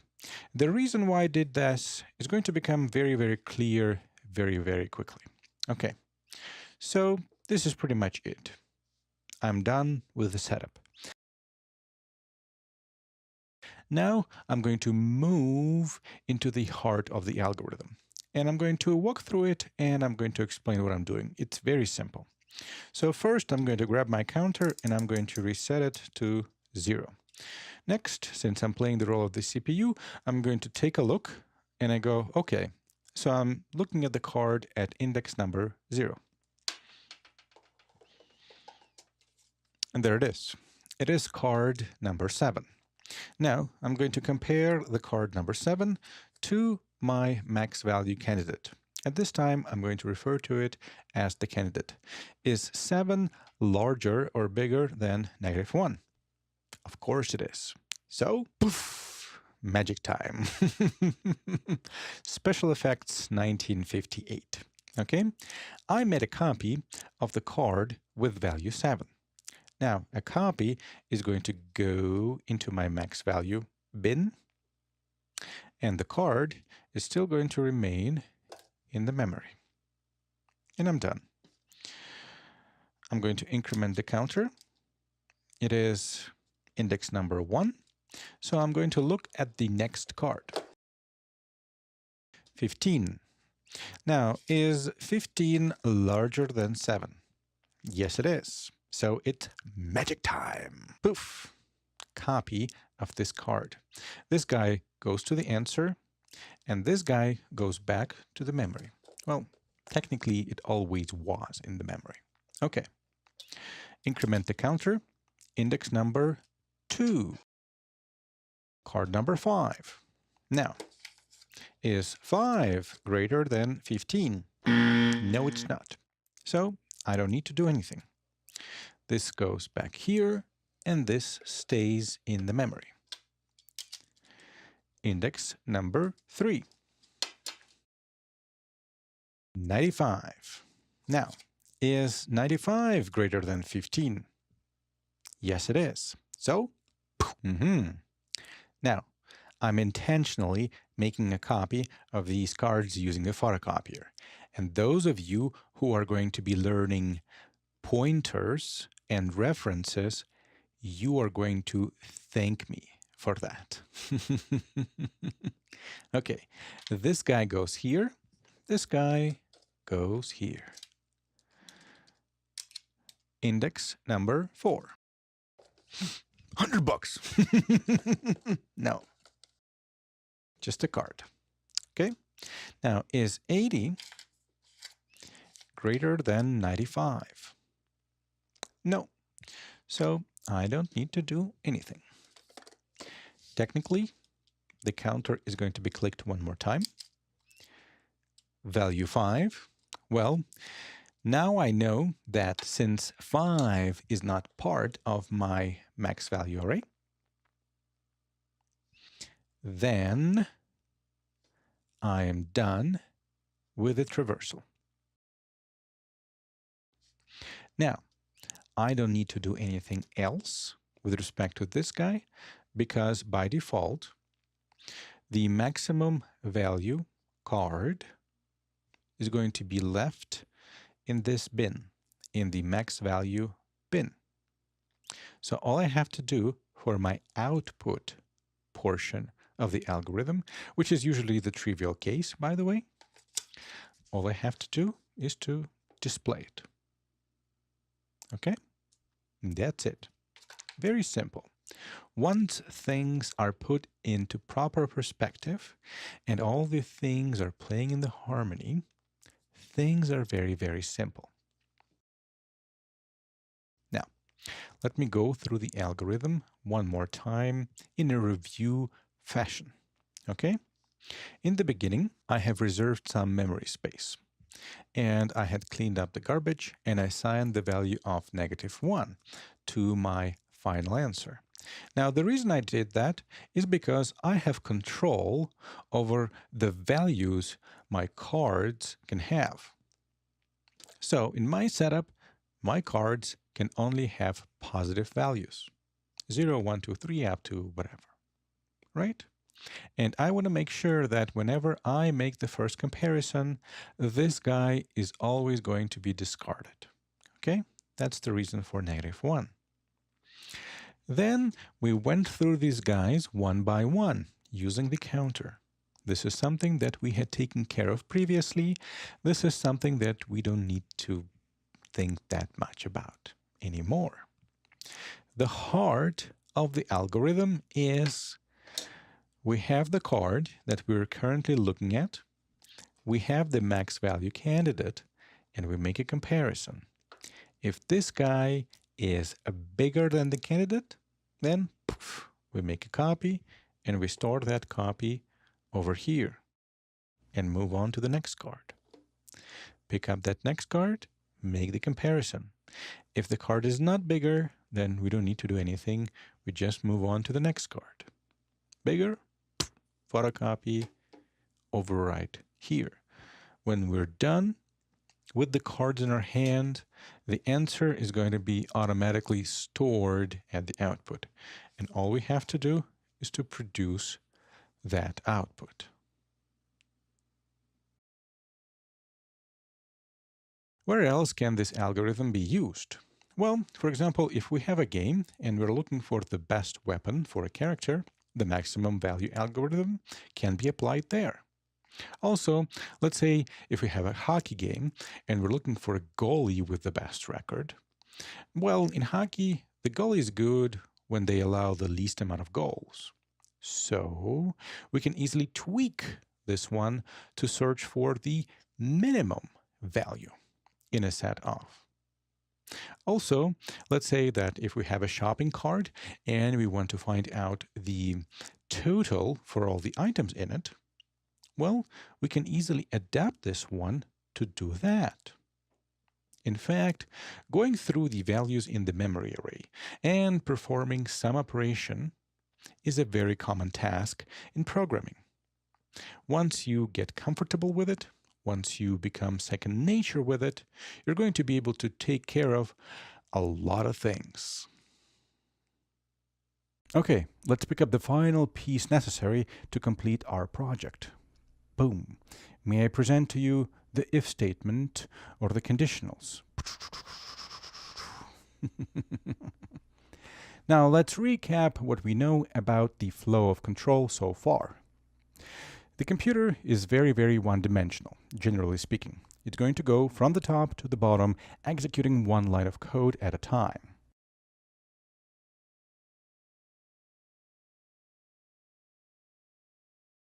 The reason why I did this is going to become very, very clear very, very quickly. Okay, so this is pretty much it. I'm done with the setup. Now I'm going to move into the heart of the algorithm. And I'm going to walk through it, and I'm going to explain what I'm doing. It's very simple. So first, I'm going to grab my counter, and I'm going to reset it to 0. Next, since I'm playing the role of the CPU, I'm going to take a look, and I go, okay, so I'm looking at the card at index number 0. And there it is. It is card number 7. Now, I'm going to compare the card number 7 to my max value candidate. At this time, I'm going to refer to it as the candidate. Is 7 larger or bigger than -1? Of course it is. So, poof, magic time. Special effects 1958. Okay, I made a copy of the card with value 7. Now, a copy is going to go into my max value bin, and the card is still going to remain in the memory. And I'm done. I'm going to increment the counter. It is index number 1. So I'm going to look at the next card. 15. Now, is 15 larger than 7? Yes, it is. So it's magic time. Poof. Copy of this card. This guy goes to the answer, and this guy goes back to the memory. Well, technically, it always was in the memory. Okay. Increment the counter. Index number 2. Card number 5. Now, is 5 greater than 15? No, it's not. So I don't need to do anything. This goes back here, and this stays in the memory. Index number 3. 95. Now, is 95 greater than 15? Yes, it is. So, Now, I'm intentionally making a copy of these cards using a photocopier. And those of you who are going to be learning pointers and references, you are going to thank me for that. Okay, this guy goes here. This guy goes here. Index number 4. $100. No, just a card. Okay, now is 80 greater than 95? No, so I don't need to do anything. Technically, the counter is going to be clicked one more time. Value 5. Well, now I know that since 5 is not part of my max value array, then I am done with the traversal. Now, I don't need to do anything else with respect to this guy, because by default, the maximum value card is going to be left in this bin, in the max value bin. So all I have to do for my output portion of the algorithm, which is usually the trivial case, by the way, all I have to do is to display it. Okay? And that's it. Very simple. Once things are put into proper perspective and all the things are playing in the harmony, things are very, very simple. Now, let me go through the algorithm one more time in a review fashion. Okay? In the beginning, I have reserved some memory space. And I had cleaned up the garbage and I assigned the value of -1 to my final answer. Now, the reason I did that is because I have control over the values my cards can have. So in my setup, my cards can only have positive values. 0, 1, 2, 3, up to whatever, right? And I want to make sure that whenever I make the first comparison, this guy is always going to be discarded. Okay? That's the reason for -1. Then we went through these guys one by one using the counter. This is something that we had taken care of previously. This is something that we don't need to think that much about anymore. The heart of the algorithm is we have the card that we're currently looking at, we have the max value candidate, and we make a comparison. If this guy is bigger than the candidate, then poof, we make a copy and we store that copy over here and move on to the next card. Pick up that next card, make the comparison. If the card is not bigger, then we don't need to do anything. We just move on to the next card. Bigger, photocopy, overwrite here. When we're done with the cards in our hand, the answer is going to be automatically stored at the output. And all we have to do is to produce that output. Where else can this algorithm be used? Well, for example, if we have a game and we're looking for the best weapon for a character, the maximum value algorithm can be applied there. Also, let's say if we have a hockey game and we're looking for a goalie with the best record. Well, in hockey, the goalie is good when they allow the least amount of goals. So we can easily tweak this one to search for the minimum value in a set of. Also, let's say that if we have a shopping cart and we want to find out the total for all the items in it, well, we can easily adapt this one to do that. In fact, going through the values in the memory array and performing some operation is a very common task in programming. Once you get comfortable with it, once you become second nature with it, you're going to be able to take care of a lot of things. Okay, let's pick up the final piece necessary to complete our project. Boom. May I present to you the if statement or the conditionals? Now let's recap what we know about the flow of control so far. The computer is very, very one-dimensional, generally speaking. It's going to go from the top to the bottom, executing one line of code at a time.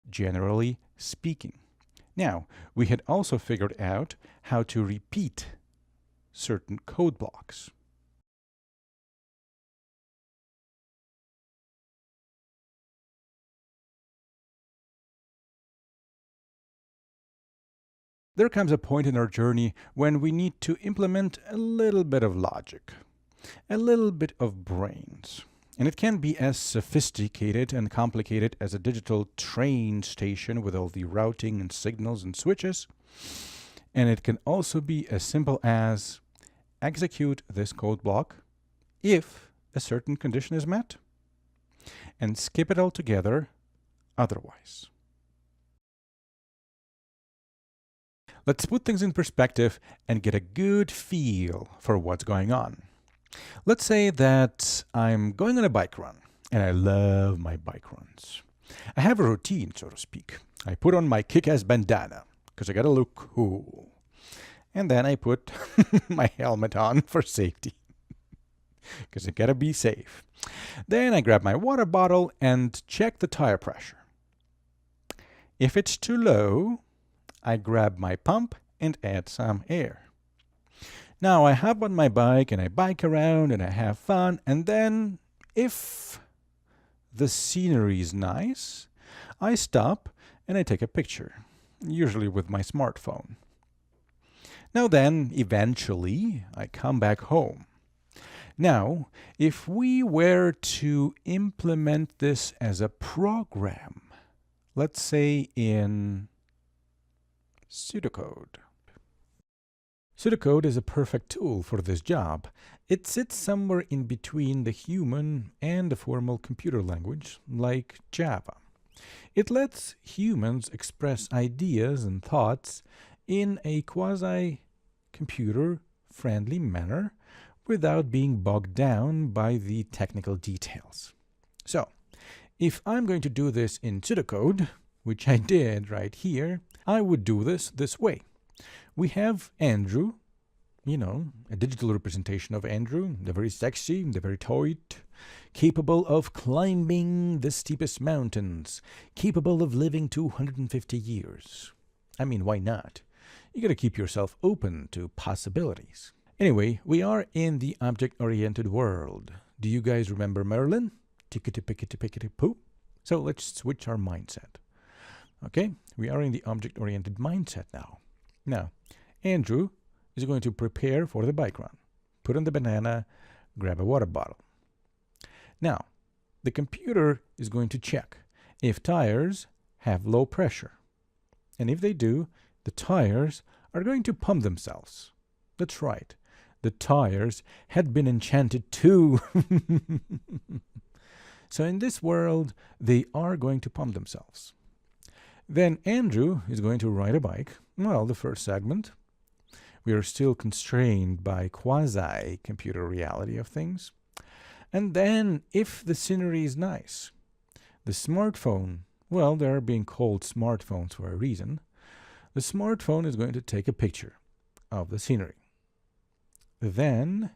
Generally speaking. Now, we had also figured out how to repeat certain code blocks. There comes a point in our journey when we need to implement a little bit of logic, a little bit of brains. And it can be as sophisticated and complicated as a digital train station with all the routing and signals and switches. And it can also be as simple as execute this code block if a certain condition is met, and skip it altogether otherwise. Let's put things in perspective and get a good feel for what's going on. Let's say that I'm going on a bike run, and I love my bike runs. I have a routine, so to speak. I put on my kick-ass bandana, because I gotta look cool. And then I put my helmet on for safety, because I gotta be safe. Then I grab my water bottle and check the tire pressure. If it's too low, I grab my pump and add some air. Now I hop on my bike and I bike around and I have fun, and then if the scenery is nice, I stop and I take a picture, usually with my smartphone. Now then, eventually, I come back home. Now, if we were to implement this as a program, let's say in pseudocode. Pseudocode is a perfect tool for this job. It sits somewhere in between the human and the formal computer language, like Java. It lets humans express ideas and thoughts in a quasi-computer-friendly manner without being bogged down by the technical details. So, if I'm going to do this in pseudocode, which I did right here, I would do this way. We have Andrew, you know, a digital representation of Andrew. They're very sexy, they're very tight, capable of climbing the steepest mountains, capable of living 250 years. I mean, why not? You gotta keep yourself open to possibilities. Anyway, we are in the object-oriented world. Do you guys remember Merlin? Tickety-pickety-pickety-poo. So let's switch our mindset. Okay, we are in the object-oriented mindset now. Now, Andrew is going to prepare for the bike run. Put on the banana, grab a water bottle. Now, the computer is going to check if tires have low pressure. And if they do, the tires are going to pump themselves. That's right. The tires had been enchanted too. So in this world, they are going to pump themselves. Then Andrew is going to ride a bike. Well, the first segment. We are still constrained by quasi-computer reality of things. And then, if the scenery is nice, the smartphone, well, they're being called smartphones for a reason. The smartphone is going to take a picture of the scenery. Then,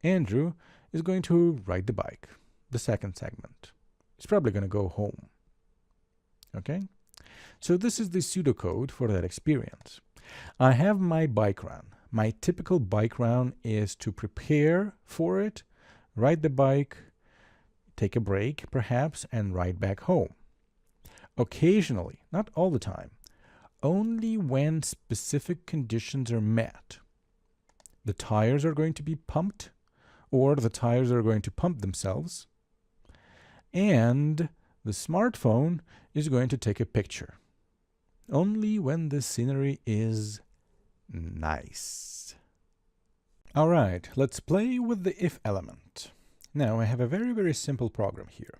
Andrew is going to ride the bike, the second segment. He's probably going to go home. Okay? So this is the pseudocode for that experience. I have my bike run. My typical bike run is to prepare for it, ride the bike, take a break perhaps, and ride back home. Occasionally, not all the time, only when specific conditions are met. The tires are going to be pumped, or the tires are going to pump themselves, and the smartphone is going to take a picture. Only when the scenery is nice. All right, let's play with the if element. Now I have a very simple program here.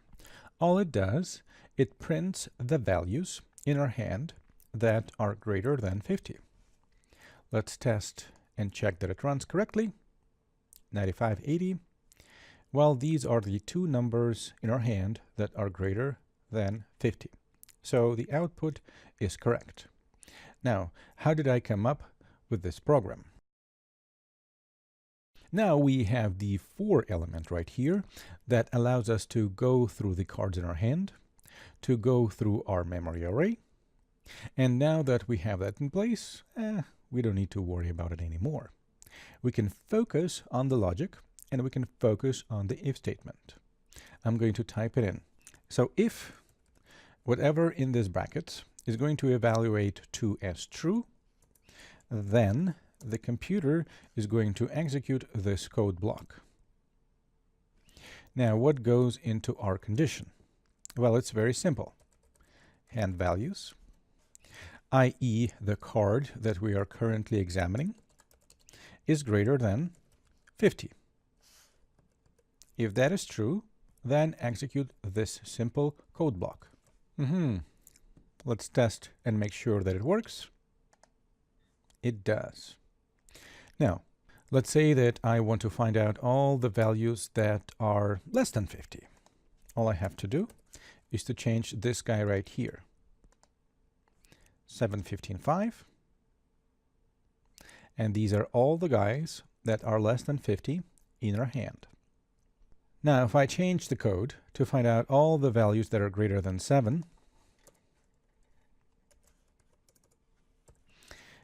All it does, it prints the values in our hand that are greater than 50. Let's test and check that it runs correctly. 9580. Well, these are the two numbers in our hand that are greater than 50. So the output is correct. Now, how did I come up with this program? Now we have the for element right here that allows us to go through the cards in our hand, to go through our memory array. And now that we have that in place, we don't need to worry about it anymore. We can focus on the logic and we can focus on the if statement. I'm going to type it in. So if whatever in this bracket is going to evaluate 2 as true, then the computer is going to execute this code block. Now, what goes into our condition? Well, it's very simple. Hand values, i.e. the card that we are currently examining, is greater than 50. If that is true, then execute this simple code block. Let's test and make sure that it works. It does. Now, let's say that I want to find out all the values that are less than 50. All I have to do is to change this guy right here. 715.5. And these are all the guys that are less than 50 in our hand. Now, if I change the code to find out all the values that are greater than 7,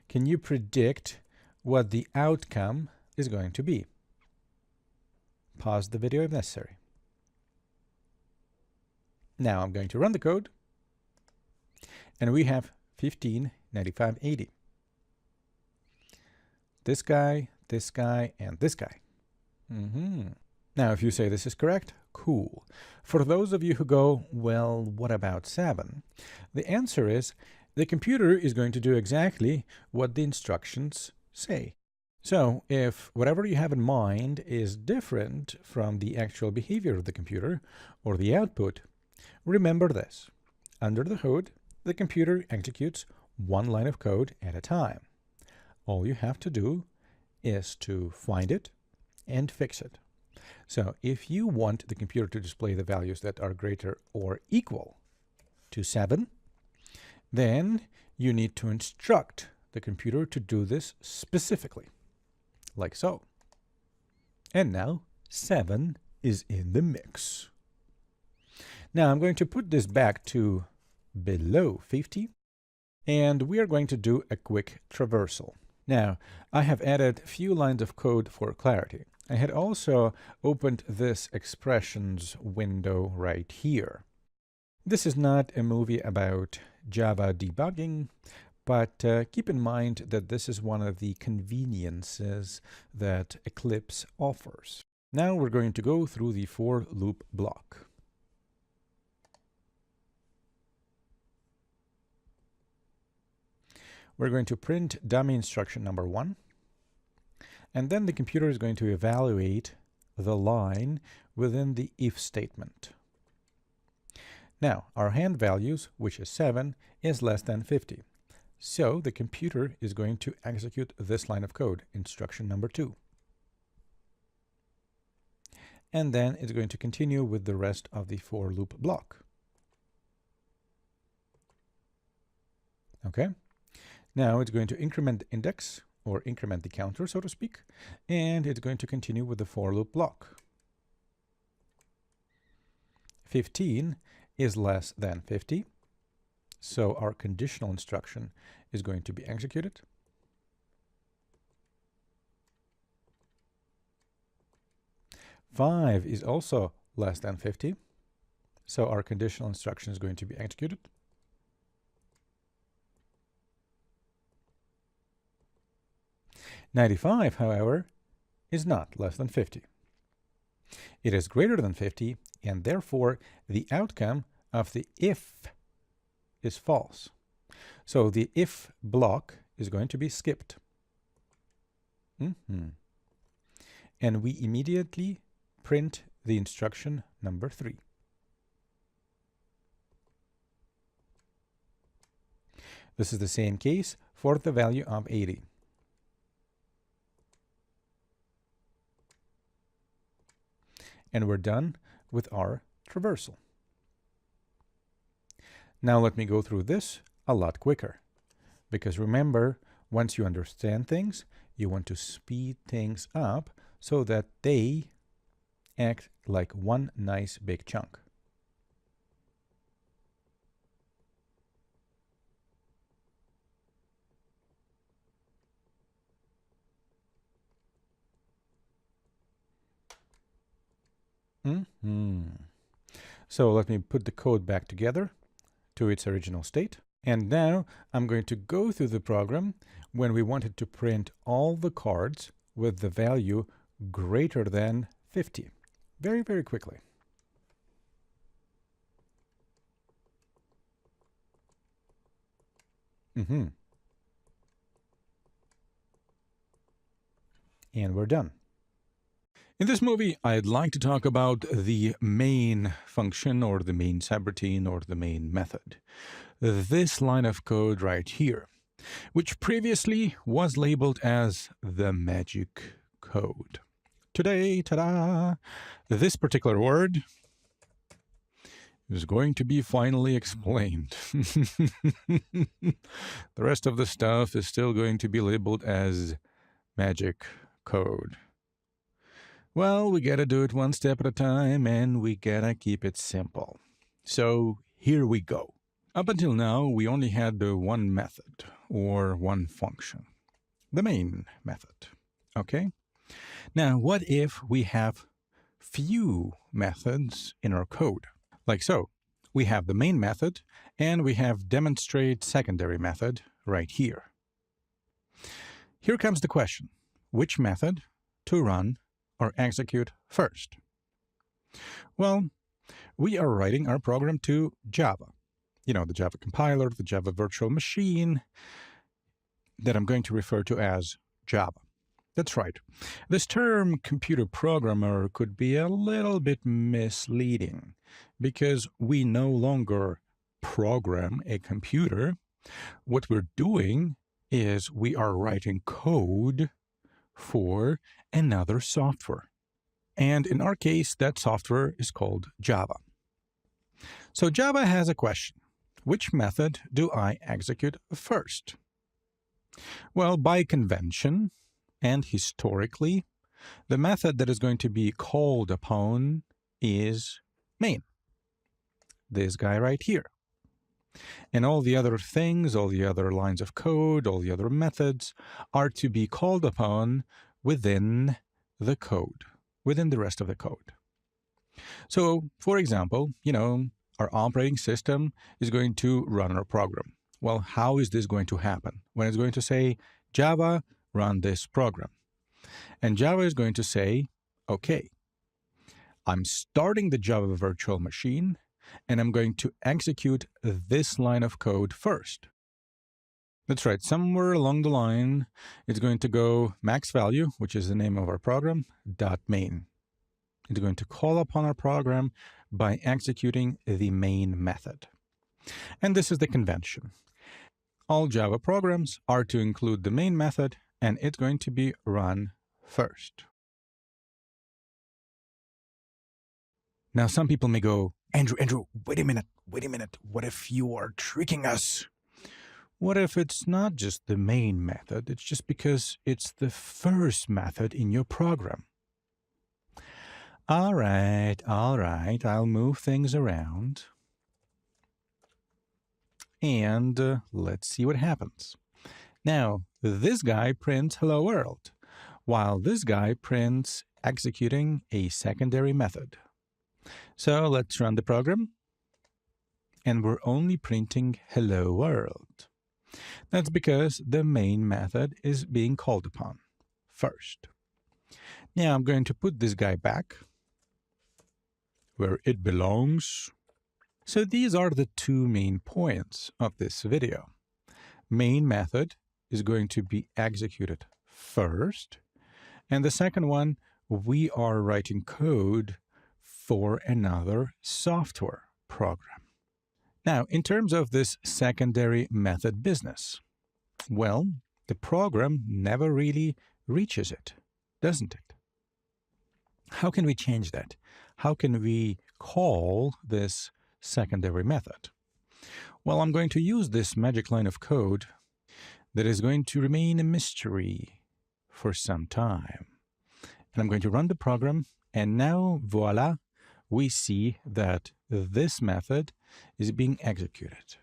can you predict what the outcome is going to be? Pause the video if necessary. Now I'm going to run the code, and we have 15, 95, 80. This guy, and this guy. Now, if you say this is correct, cool. For those of you who go, well, what about 7? The answer is the computer is going to do exactly what the instructions say. So if whatever you have in mind is different from the actual behavior of the computer or the output, remember this. Under the hood, the computer executes one line of code at a time. All you have to do is to find it and fix it. So if you want the computer to display the values that are greater or equal to 7, then you need to instruct the computer to do this specifically, like so. And now 7 is in the mix. Now I'm going to put this back to below 50, and we are going to do a quick traversal. Now, I have added a few lines of code for clarity. I had also opened this expressions window right here. This is not a movie about Java debugging, but keep in mind that this is one of the conveniences that Eclipse offers. Now we're going to go through the for loop block. We're going to print dummy instruction number 1, and then the computer is going to evaluate the line within the if statement. Now, our hand values, which is 7, is less than 50. So the computer is going to execute this line of code, instruction number 2. And then it's going to continue with the rest of the for loop block. Okay? Now it's going to increment the index, or increment the counter, so to speak, and it's going to continue with the for loop block. 15 is less than 50, so our conditional instruction is going to be executed. Five is also less than 50, so our conditional instruction is going to be executed. 95, however, is not less than 50. It is greater than 50, and therefore the outcome of the if is false. So the if block is going to be skipped. And we immediately print the instruction number 3. This is the same case for the value of 80. And we're done with our traversal. Now let me go through this a lot quicker, because remember, once you understand things, you want to speed things up so that they act like one nice big chunk. So let me put the code back together to its original state. And now I'm going to go through the program when we wanted to print all the cards with the value greater than 50. Very, very quickly. And we're done. In this movie, I'd like to talk about the main function, or the main subroutine, or the main method. This line of code right here, which previously was labeled as the magic code. Today, ta-da, this particular word is going to be finally explained. The rest of the stuff is still going to be labeled as magic code? Well, we gotta do it one step at a time, and we gotta keep it simple. So here we go. Up until now, we only had the one method, or one function, the main method, okay? Now, what if we have few methods in our code? Like so. We have the main method, and we have demonstrate secondary method right here. Here comes the question. Which method to run or execute first? Well, we are writing our program to Java. You know, the Java compiler, the Java virtual machine that I'm going to refer to as Java. That's right. This term computer programmer could be a little bit misleading because we no longer program a computer. What we're doing is we are writing code for another software. And in our case, that software is called Java. So Java has a question. Which method do I execute first? Well, by convention and historically, the method that is going to be called upon is main. This guy right here. And all the other things, all the other lines of code, all the other methods are to be called upon within the code, within the rest of the code. So, for example, our operating system is going to run our program. Well, how is this going to happen? When it's going to say, Java, run this program. And Java is going to say, okay, I'm starting the Java virtual machine, and I'm going to execute this line of code first. That's right, somewhere along the line, it's going to go maxValue, which is the name of our program, .main. It's going to call upon our program by executing the main method. And this is the convention. All Java programs are to include the main method, and it's going to be run first. Now, some people may go, Andrew, wait a minute. What if you are tricking us? What if it's not just the main method? It's just because it's the first method in your program. All right, I'll move things around. And let's see what happens. Now, this guy prints hello world, while this guy prints executing a secondary method. So let's run the program. And we're only printing hello world. That's because the main method is being called upon first. Now I'm going to put this guy back where it belongs. So these are the two main points of this video. Main method is going to be executed first. And the second one, we are writing code for another software program. Now, in terms of this secondary method business, well, the program never really reaches it, doesn't it? How can we change that? How can we call this secondary method? Well, I'm going to use this magic line of code that is going to remain a mystery for some time. And I'm going to run the program, and now, voila, we see that this method is being executed.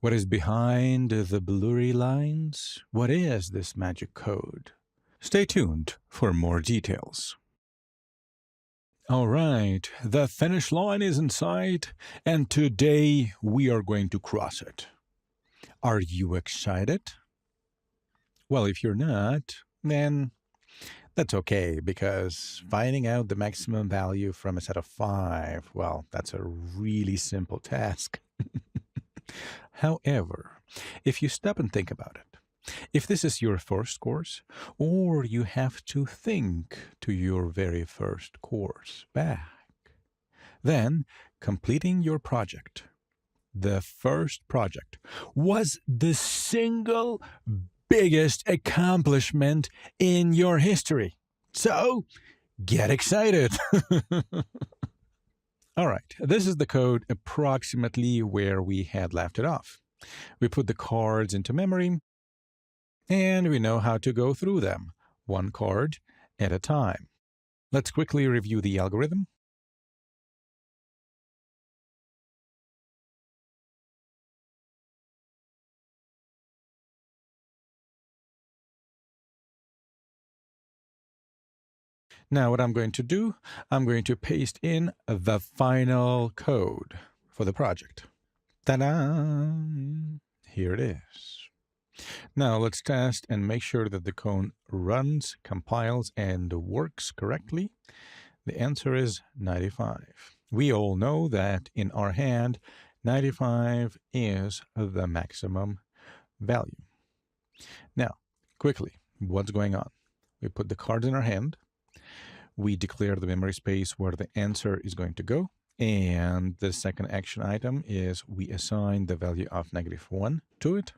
What is behind the blurry lines? What is this magic code? Stay tuned for more details. All right, the finish line is in sight, and today we are going to cross it. Are you excited? Well, if you're not, then that's okay, because finding out the maximum value from a set of 5, well, that's a really simple task. However, if you stop and think about it, if this is your first course, or you have to think to your very first course back, then completing your project, the first project, was the single biggest accomplishment in your history. So, get excited! All right, this is the code approximately where we had left it off. We put the cards into memory, And we know how to go through them, one card at a time. Let's quickly review the algorithm. Now what I'm going to do, I'm going to paste in the final code for the project. Ta-da! Here it is. Now let's test and make sure that the code runs, compiles, and works correctly. The answer is 95. We all know that in our hand, 95 is the maximum value. Now, quickly, what's going on? We put the cards in our hand. We declare the memory space where the answer is going to go. And the second action item is we assign the value of -1 to it.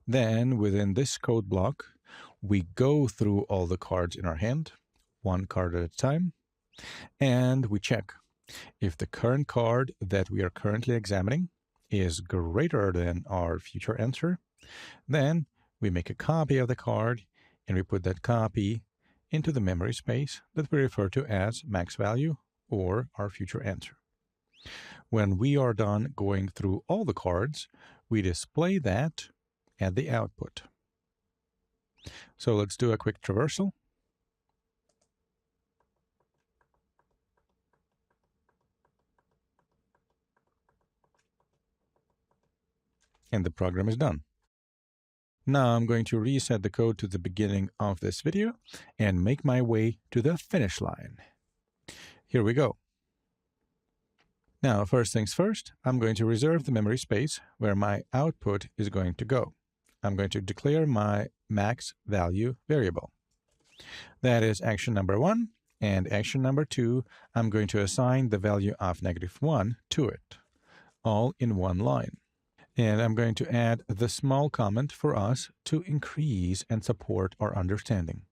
Then within this code block, we go through all the cards in our hand, one card at a time, and we check if the current card that we are currently examining is greater than our future answer. Then we make a copy of the card and we put that copy into the memory space that we refer to as maxValue or our future answer. When we are done going through all the cards, we display that at the output. So let's do a quick traversal. And the program is done. Now I'm going to reset the code to the beginning of this video and make my way to the finish line. Here we go. Now, first things first, I'm going to reserve the memory space where my output is going to go. I'm going to declare my maxValue variable. That is action number 1, and action number 2, I'm going to assign the value of -1 to it, all in one line. And I'm going to add the small comment for us to increase and support our understanding.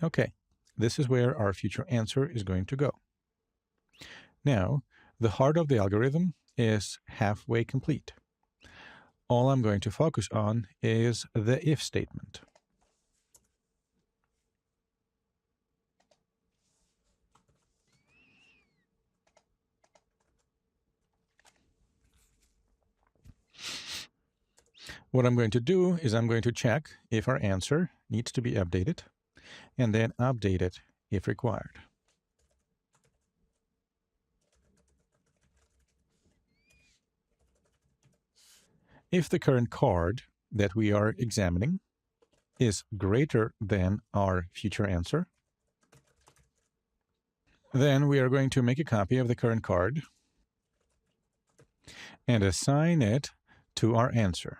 Okay, this is where our future answer is going to go. Now, the heart of the algorithm is halfway complete. All I'm going to focus on is the if statement. What I'm going to do is I'm going to check if our answer needs to be updated, and then update it if required. If the current card that we are examining is greater than our future answer, then we are going to make a copy of the current card and assign it to our answer.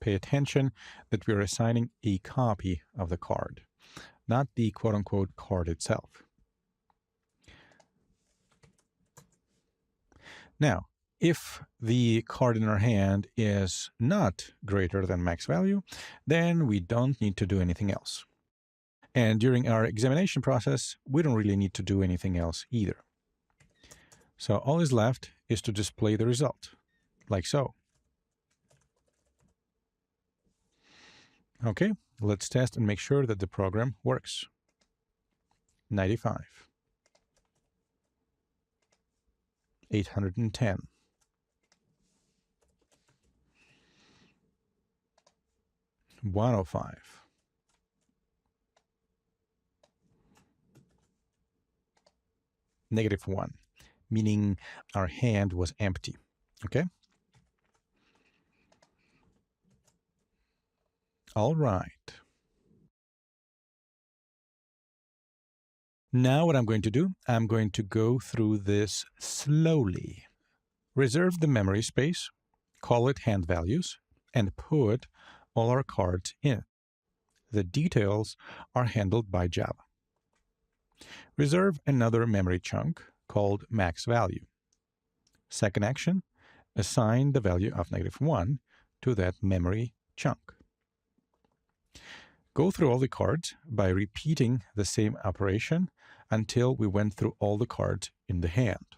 Pay attention that we're assigning a copy of the card, not the quote-unquote card itself. Now, if the card in our hand is not greater than maxValue, then we don't need to do anything else. And during our examination process, we don't really need to do anything else either. So all is left is to display the result, like so. Okay, let's test and make sure that the program works. 95. 810. 105. 1, meaning our hand was empty. Okay? All right. Now what I'm going to do, I'm going to go through this slowly. Reserve the memory space, call it hand values, and put all our cards in. The details are handled by Java. Reserve another memory chunk called maxValue. Second action, assign the value of -1 to that memory chunk. Go through all the cards by repeating the same operation until we went through all the cards in the hand.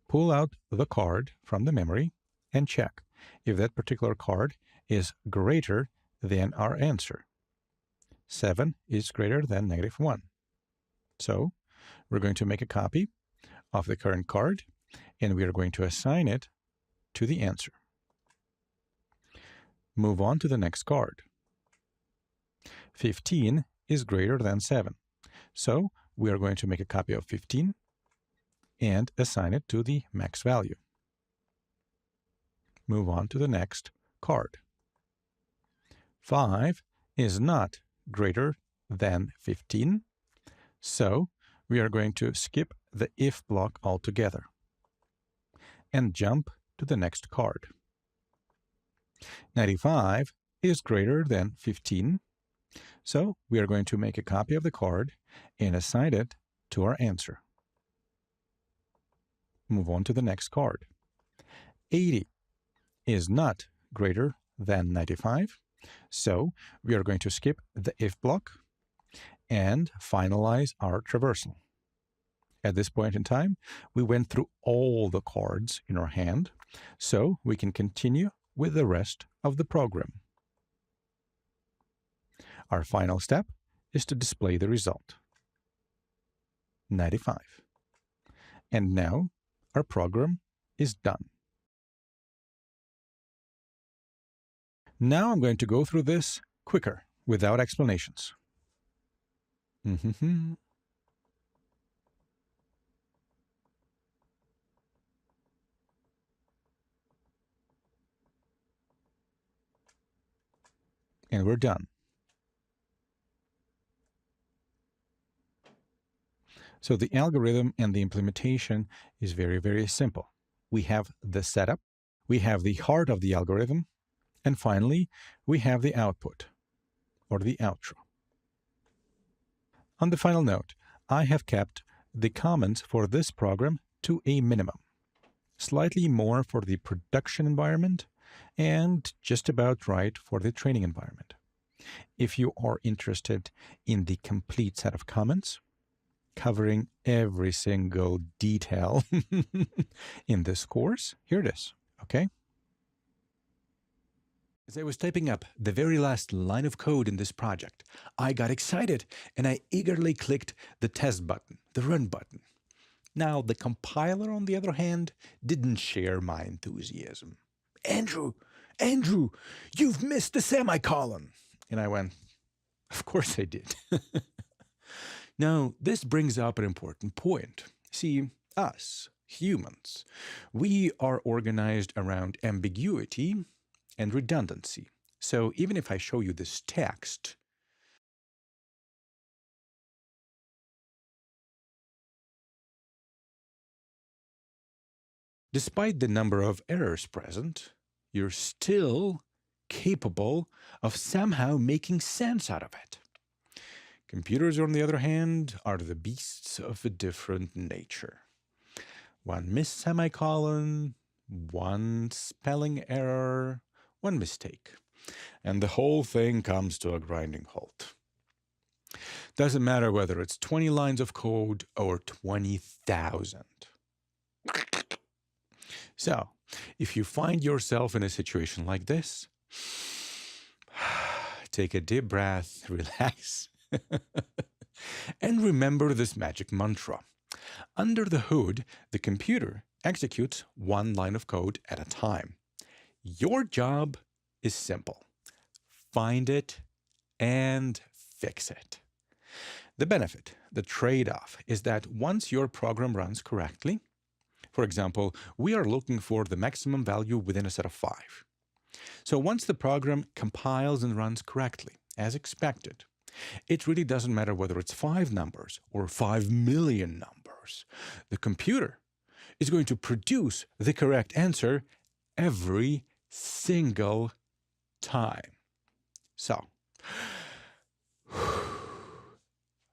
Pull out the card from the memory and check if that particular card is greater than our answer. 7 is greater than -1. So we're going to make a copy of the current card, and we are going to assign it to the answer. Move on to the next card. 15 is greater than 7. So we are going to make a copy of 15 and assign it to the max value. Move on to the next card. 5 is not greater than 15. So we are going to skip the if block altogether and jump to the next card. 95 is greater than 15. So we are going to make a copy of the card and assign it to our answer. Move on to the next card. 80 is not greater than 95. So we are going to skip the if block and finalize our traversal. At this point in time, we went through all the cards in our hand, so we can continue with the rest of the program. Our final step is to display the result. 95. And now our program is done. Now I'm going to go through this quicker, without explanations. And we're done. So the algorithm and the implementation is very, very simple. We have the setup, we have the heart of the algorithm, and finally, we have the output, or the outro. On the final note, I have kept the comments for this program to a minimum, slightly more for the production environment, and just about right for the training environment. If you are interested in the complete set of comments, covering every single detail in this course, here it is, okay? As I was typing up the very last line of code in this project, I got excited and I eagerly clicked the test button, the run button. Now, the compiler, on the other hand, didn't share my enthusiasm. Andrew, you've missed the semicolon. And I went, of course I did. Now, this brings up an important point. See, us, humans, we are organized around ambiguity and redundancy. So even if I show you this text, despite the number of errors present, you're still capable of somehow making sense out of it. Computers, on the other hand, are the beasts of a different nature. One missed semicolon, one spelling error, one mistake, and the whole thing comes to a grinding halt. Doesn't matter whether it's 20 lines of code or 20,000. So, if you find yourself in a situation like this, take a deep breath, relax, and remember this magic mantra. Under the hood, the computer executes one line of code at a time. Your job is simple. Find it and fix it. The benefit, the trade-off, is that once your program runs correctly, for example, we are looking for the maximum value within a set of 5. So once the program compiles and runs correctly, as expected, it really doesn't matter whether it's 5 numbers or 5 million numbers. The computer is going to produce the correct answer every single time. So,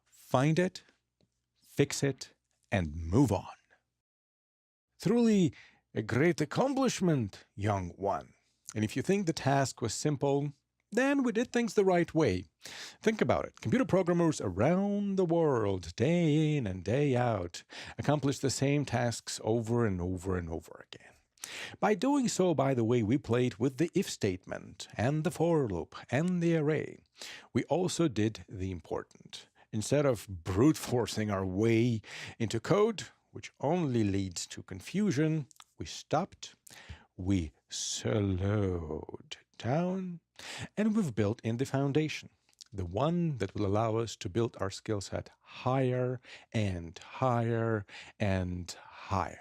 find it, fix it, and move on. Truly a great accomplishment, young one. And if you think the task was simple, then we did things the right way. Think about it. Computer programmers around the world, day in and day out, accomplish the same tasks over and over and over again. By doing so, by the way, we played with the if statement and the for loop and the array. We also did the important. Instead of brute forcing our way into code, which only leads to confusion, we stopped, we slowed down, and we've built in the foundation, the one that will allow us to build our skill set higher and higher and higher.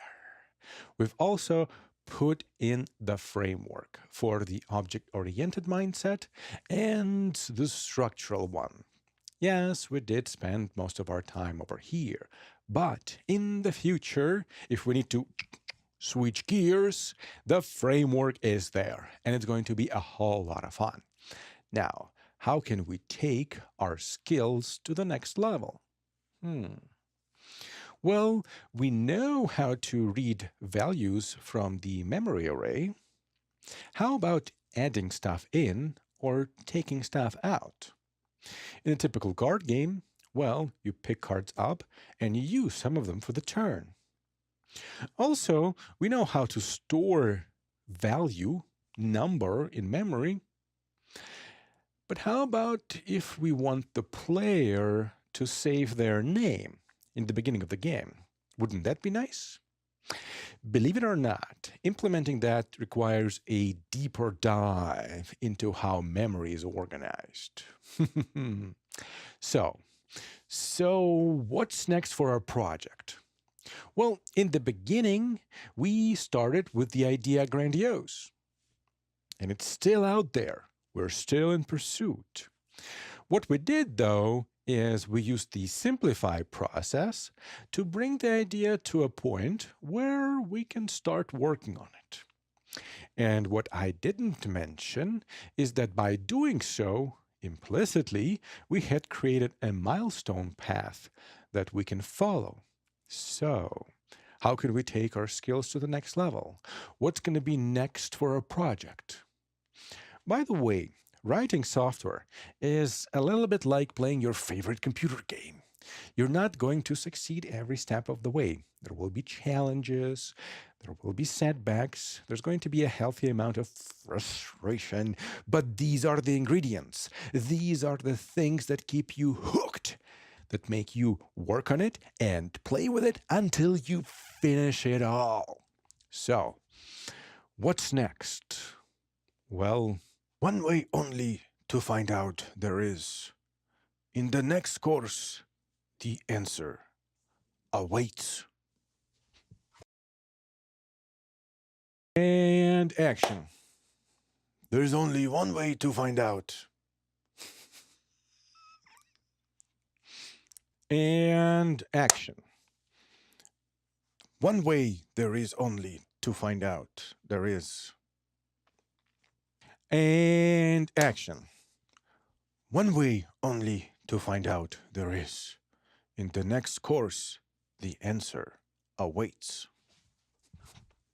We've also put in the framework for the object-oriented mindset and the structural one. Yes, we did spend most of our time over here, but in the future, if we need to switch gears, the framework is there, and it's going to be a whole lot of fun. Now, how can we take our skills to the next level? Well, we know how to read values from the memory array. How about adding stuff in or taking stuff out? In a typical card game, well, you pick cards up and you use some of them for the turn. Also, we know how to store value, number in memory. But how about if we want the player to save their name in the beginning of the game? Wouldn't that be nice? Believe it or not, implementing that requires a deeper dive into how memory is organized. So what's next for our project? Well, in the beginning, we started with the idea grandiose. And it's still out there. We're still in pursuit. What we did, though, is we used the simplify process to bring the idea to a point where we can start working on it. And what I didn't mention is that by doing so, implicitly, we had created a milestone path that we can follow. So, how can we take our skills to the next level? What's going to be next for our project? By the way, writing software is a little bit like playing your favorite computer game. You're not going to succeed every step of the way. There will be challenges, there will be setbacks, there's going to be a healthy amount of frustration, but these are the ingredients. These are the things that keep you hooked, that make you work on it and play with it until you finish it all. So, what's next? Well, one way only to find out there is. In the next course, the answer awaits. And action. There's only one way to find out. And action. One way there is only to find out there is. And action. One way only to find out there is. In the next course, the answer awaits.